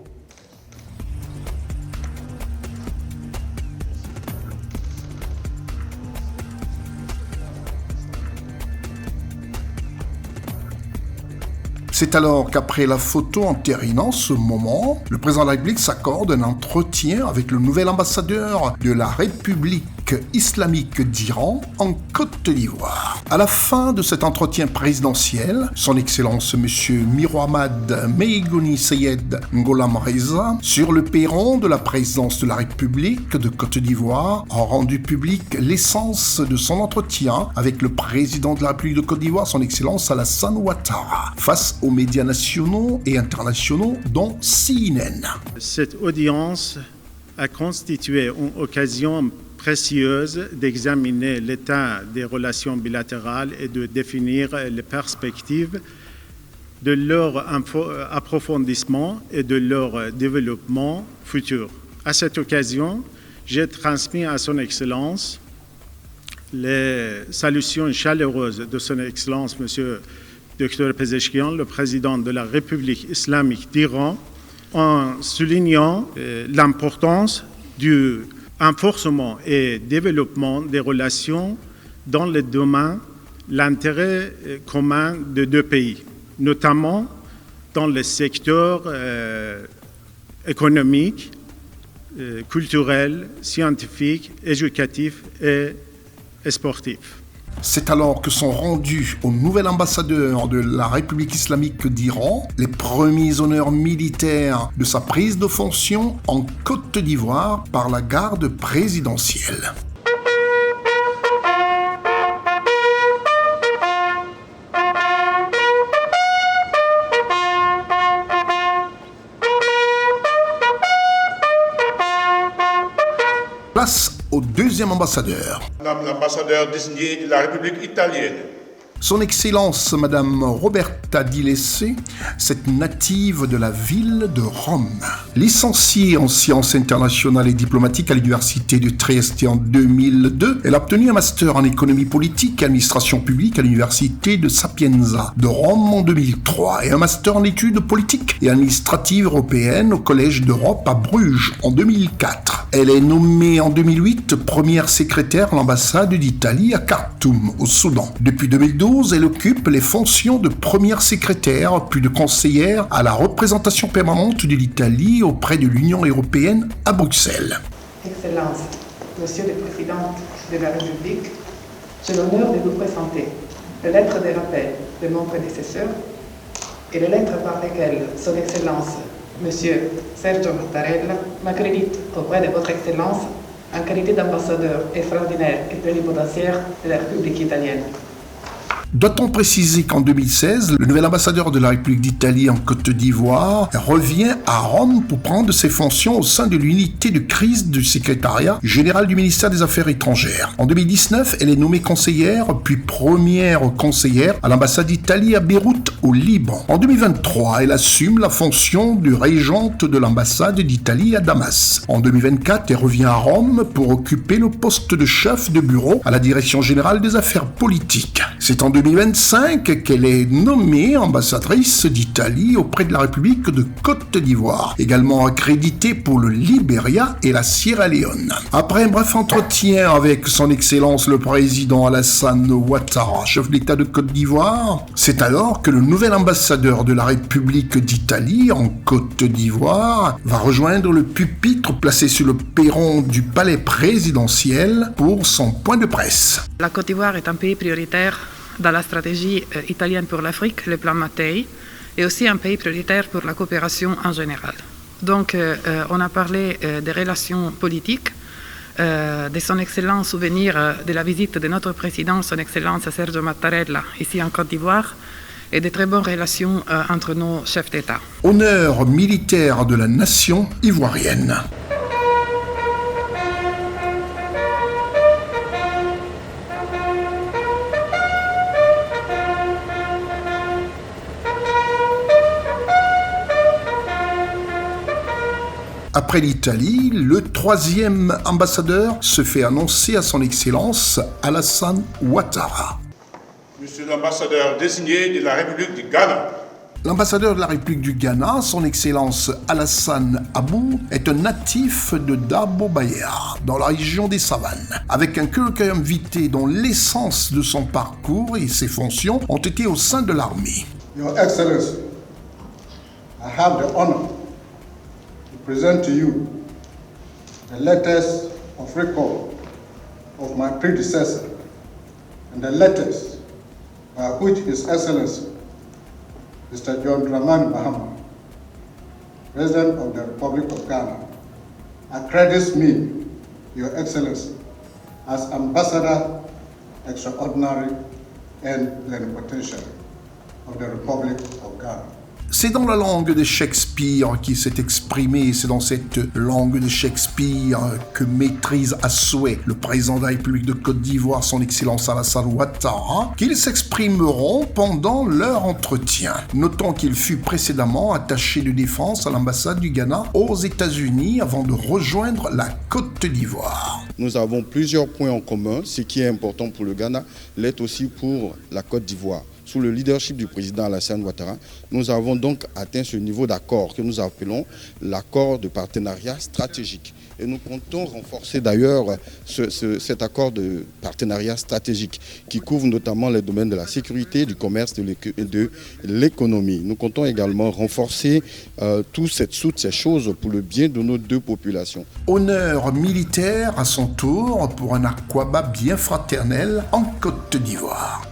C'est alors qu'après la photo entérinant ce moment, le président de la République s'accorde un entretien avec le nouvel ambassadeur de la République islamique d'Iran en Côte d'Ivoire. À la fin de cet entretien présidentiel, son Excellence M. Mirohamad Meigoni Seyed Ngolam Reza, sur le perron de la présidence de la République de Côte d'Ivoire, a rendu public l'essence de son entretien avec le président de la République de Côte d'Ivoire, son Excellence Alassane Ouattara, face aux médias nationaux et internationaux, dont CNN. Cette audience a constitué une occasion précieuse d'examiner l'état des relations bilatérales et de définir les perspectives de leur approfondissement et de leur développement futur. À cette occasion, j'ai transmis à son Excellence les salutions chaleureuses de son Excellence, M. Dr Pezeshkian, le président de la République islamique d'Iran, en soulignant l'importance du renforcement et développement des relations dans le domaine de l'intérêt commun de deux pays, notamment dans le secteur économique, culturel, scientifique, éducatif et sportif. C'est alors que sont rendus au nouvel ambassadeur de la République islamique d'Iran les premiers honneurs militaires de sa prise de fonction en Côte d'Ivoire par la garde présidentielle. Place au deuxième ambassadeur. Madame l'ambassadeur désigné de la République italienne. Son Excellence Madame Roberta Di Lesse, cette native de la ville de Rome. Licenciée en sciences internationales et diplomatiques à l'université de Trieste en 2002, elle a obtenu un master en économie politique et administration publique à l'université de Sapienza de Rome en 2003 et un master en études politiques et administratives européennes au Collège d'Europe à Bruges en 2004. Elle est nommée en 2008 première secrétaire à l'ambassade d'Italie à Khartoum, au Soudan. Depuis 2012, elle occupe les fonctions de première secrétaire puis de conseillère à la représentation permanente de l'Italie auprès de l'Union européenne à Bruxelles. Excellence, Monsieur le Président de la République, j'ai l'honneur de vous présenter les lettres de rappel de mon prédécesseur et les lettres par lesquelles Son Excellence, Monsieur Sergio Mattarella, m'accrédite auprès de Votre Excellence en qualité d'ambassadeur extraordinaire et plénipotentiaire de la République italienne. Doit-on préciser qu'en 2016, le nouvel ambassadeur de la République d'Italie en Côte d'Ivoire revient à Rome pour prendre ses fonctions au sein de l'unité de crise du secrétariat général du ministère des Affaires étrangères. En 2019, elle est nommée conseillère, puis première conseillère à l'ambassade d'Italie à Beyrouth, au Liban. En 2023, elle assume la fonction de régente de l'ambassade d'Italie à Damas. En 2024, elle revient à Rome pour occuper le poste de chef de bureau à la direction générale des affaires politiques. C'est en 2025 qu'elle est nommée ambassadrice d'Italie auprès de la République de Côte d'Ivoire, également accréditée pour le Libéria et la Sierra Leone. Après un bref entretien avec son Excellence le Président Alassane Ouattara, chef d'État de Côte d'Ivoire, c'est alors que le nouvel ambassadeur de la République d'Italie en Côte d'Ivoire va rejoindre le pupitre placé sur le perron du palais présidentiel pour son point de presse. La Côte d'Ivoire est un pays prioritaire dans la stratégie italienne pour l'Afrique, le plan Mattei, et aussi un pays prioritaire pour la coopération en général. Donc, on a parlé des relations politiques, de son excellent souvenir de la visite de notre président, son Excellence Sergio Mattarella, ici en Côte d'Ivoire, et de très bonnes relations entre nos chefs d'État. Honneur militaire de la nation ivoirienne. Après l'Italie, le troisième ambassadeur se fait annoncer à son Excellence Alassane Ouattara. Monsieur l'ambassadeur désigné de la République du Ghana. L'ambassadeur de la République du Ghana, son Excellence Alassane Abou, est un natif de Dabo Bayar, dans la région des Savanes, avec un curriculum vitae dont l'essence de son parcours et ses fonctions ont été au sein de l'armée. Your Excellency, I have the honor to present to you the letters of recall of my predecessor and the letters by which His Excellency Mr. John Dramani Mahama, President of the Republic of Ghana, accredits me, Your Excellency, as Ambassador Extraordinary and Plenipotentiary of the Republic of Ghana. C'est dans la langue de Shakespeare qu'il s'est exprimé, c'est dans cette langue de Shakespeare que maîtrise à souhait le président de la République de Côte d'Ivoire, son Excellence Alassane Ouattara, qu'ils s'exprimeront pendant leur entretien. Notons qu'il fut précédemment attaché de défense à l'ambassade du Ghana aux États-Unis avant de rejoindre la Côte d'Ivoire. Nous avons plusieurs points en commun, ce qui est important pour le Ghana l'est aussi pour la Côte d'Ivoire. Sous le leadership du président Alassane Ouattara, nous avons donc atteint ce niveau d'accord que nous appelons l'accord de partenariat stratégique. Et nous comptons renforcer d'ailleurs cet accord de partenariat stratégique qui couvre notamment les domaines de la sécurité, du commerce et de l'économie. Nous comptons également renforcer toutes ces choses pour le bien de nos deux populations. Honneur militaire à son tour pour un Akwaba bien fraternel en Côte d'Ivoire.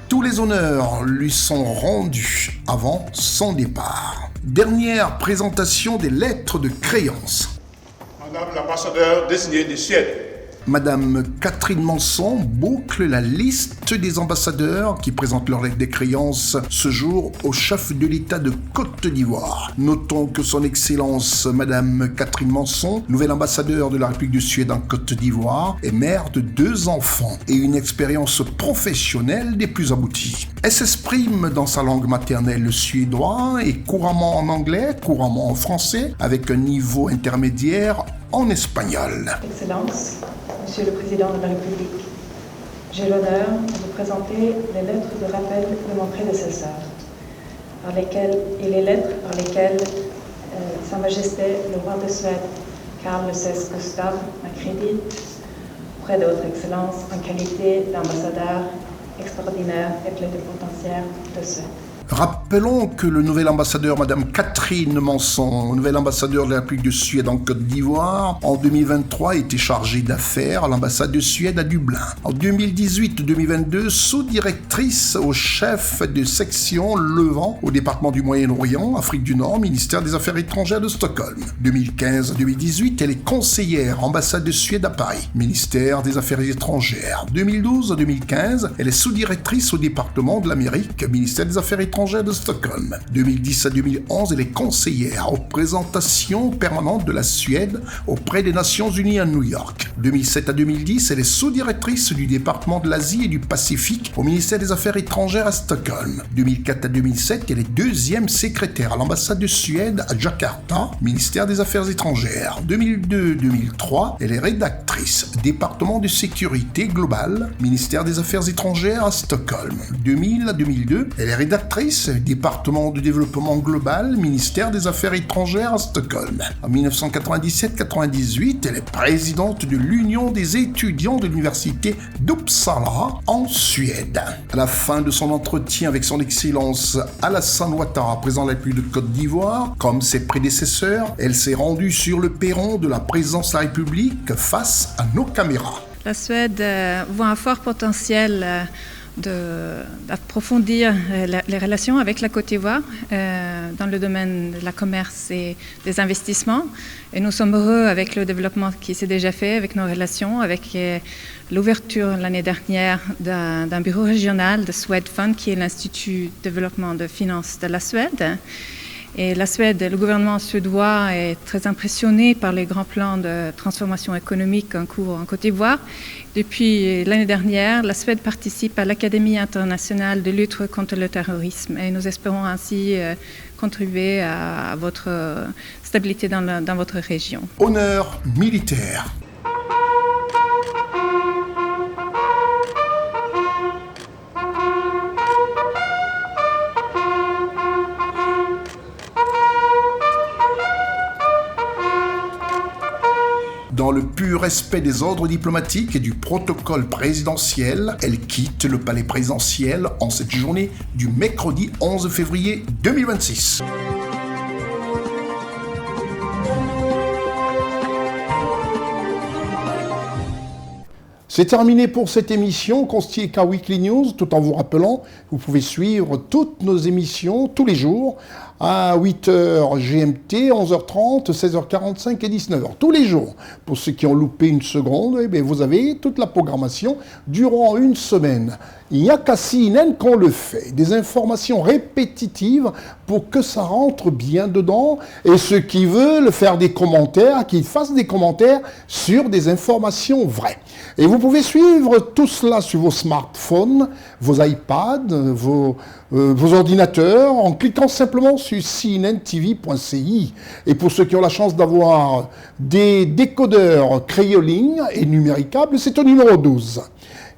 Tous les honneurs lui sont rendus avant son départ. Dernière présentation des lettres de créance. Madame l'ambassadeur désigné de Suède. Madame Catherine Manson boucle la liste des ambassadeurs qui présentent leurs lettres de créance ce jour au chef de l'État de Côte d'Ivoire. Notons que son Excellence Madame Catherine Manson, nouvelle ambassadeur de la République de Suède en Côte d'Ivoire, est mère de 2 enfants et une expérience professionnelle des plus abouties. Elle s'exprime dans sa langue maternelle le suédois et couramment en anglais, couramment en français, avec un niveau intermédiaire en espagnol. Excellence, Monsieur le Président de la République, j'ai l'honneur de vous présenter les lettres de rappel de mon prédécesseur, et les lettres par lesquelles Sa Majesté le roi de Suède, Carl XVI Gustaf, m'accrédite auprès de Votre Excellence en qualité d'ambassadeur extraordinaire et plénipotentiaire de Suède. Rappelons que le nouvel ambassadeur, Madame Catherine Manson, nouvel ambassadeur de la République de Suède en Côte d'Ivoire, en 2023 était chargée d'affaires à l'ambassade de Suède à Dublin. En 2018-2022, sous-directrice au chef de section Levant au département du Moyen-Orient, Afrique du Nord, ministère des Affaires étrangères de Stockholm. 2015-2018, elle est conseillère ambassade de Suède à Paris, ministère des Affaires étrangères. 2012-2015, elle est sous-directrice au département de l'Amérique, ministère des Affaires étrangères de Stockholm. 2010 à 2011, elle est conseillère aux représentations permanentes de la Suède auprès des Nations Unies à New York. 2007 à 2010, elle est sous-directrice du département de l'Asie et du Pacifique au ministère des Affaires étrangères à Stockholm. 2004 à 2007, elle est 2e secrétaire à l'ambassade de Suède à Jakarta, ministère des Affaires étrangères. 2002-2003, elle est rédactrice, département de sécurité globale, ministère des Affaires étrangères à Stockholm. 2000 à 2002, elle est rédactrice, département de développement global, ministère des Affaires étrangères à Stockholm. En 1997-98, elle est présidente de l'Union des étudiants de l'université d'Uppsala en Suède. À la fin de son entretien avec son Excellence Alassane Ouattara, président de la République de Côte d'Ivoire, comme ses prédécesseurs, elle s'est rendue sur le perron de la présidence de la République face à nos caméras. La Suède voit un fort potentiel d'approfondir les relations avec la Côte d'Ivoire dans le domaine de la commerce et des investissements. Et nous sommes heureux avec le développement qui s'est déjà fait avec nos relations, avec l'ouverture l'année dernière d'un bureau régional de Swedfund, qui est l'Institut de développement de finances de la Suède. Et la Suède, le gouvernement suédois est très impressionné par les grands plans de transformation économique en cours en Côte d'Ivoire. Depuis l'année dernière, la Suède participe à l'Académie internationale de lutte contre le terrorisme et nous espérons ainsi contribuer à votre stabilité dans votre région. Honneur militaire. Dans dans le pur respect des ordres diplomatiques et du protocole présidentiel, elle quitte le palais présidentiel en cette journée du mercredi 11 février 2026. C'est terminé pour cette émission Constieka Weekly News, tout en vous rappelant que vous pouvez suivre toutes nos émissions tous les jours à 8h GMT, 11h30, 16h45 et 19h. Tous les jours. Pour ceux qui ont loupé une seconde, eh bien, vous avez toute la programmation durant une semaine. Il n'y a qu'à CNN qu'on le fait. Des informations répétitives pour que ça rentre bien dedans. Et ceux qui veulent faire des commentaires, qu'ils fassent des commentaires sur des informations vraies. Et vous pouvez suivre tout cela sur vos smartphones, vos iPads, vos ordinateurs, en cliquant simplement sur cnntv.ci. Et pour ceux qui ont la chance d'avoir des décodeurs Crayoligne et numéricables, c'est au numéro 12.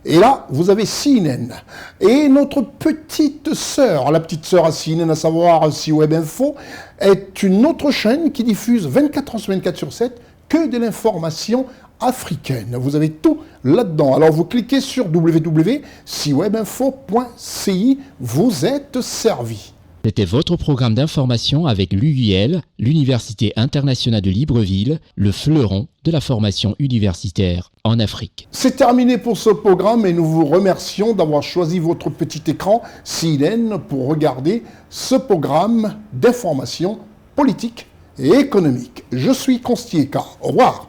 Et là, vous avez CNN. Et notre petite sœur, la petite sœur à CNN, à savoir C-Web Info, est une autre chaîne qui diffuse 24 heures sur 24 sur 7 que de l'information africaine. Vous avez tout là-dedans. Alors vous cliquez sur www.cwebinfo.ci, vous êtes servi. C'était votre programme d'information avec l'UIL, l'Université internationale de Libreville, le fleuron de la formation universitaire en Afrique. C'est terminé pour ce programme et nous vous remercions d'avoir choisi votre petit écran CNN pour regarder ce programme d'information politique et économique. Je suis Constieka. Au revoir.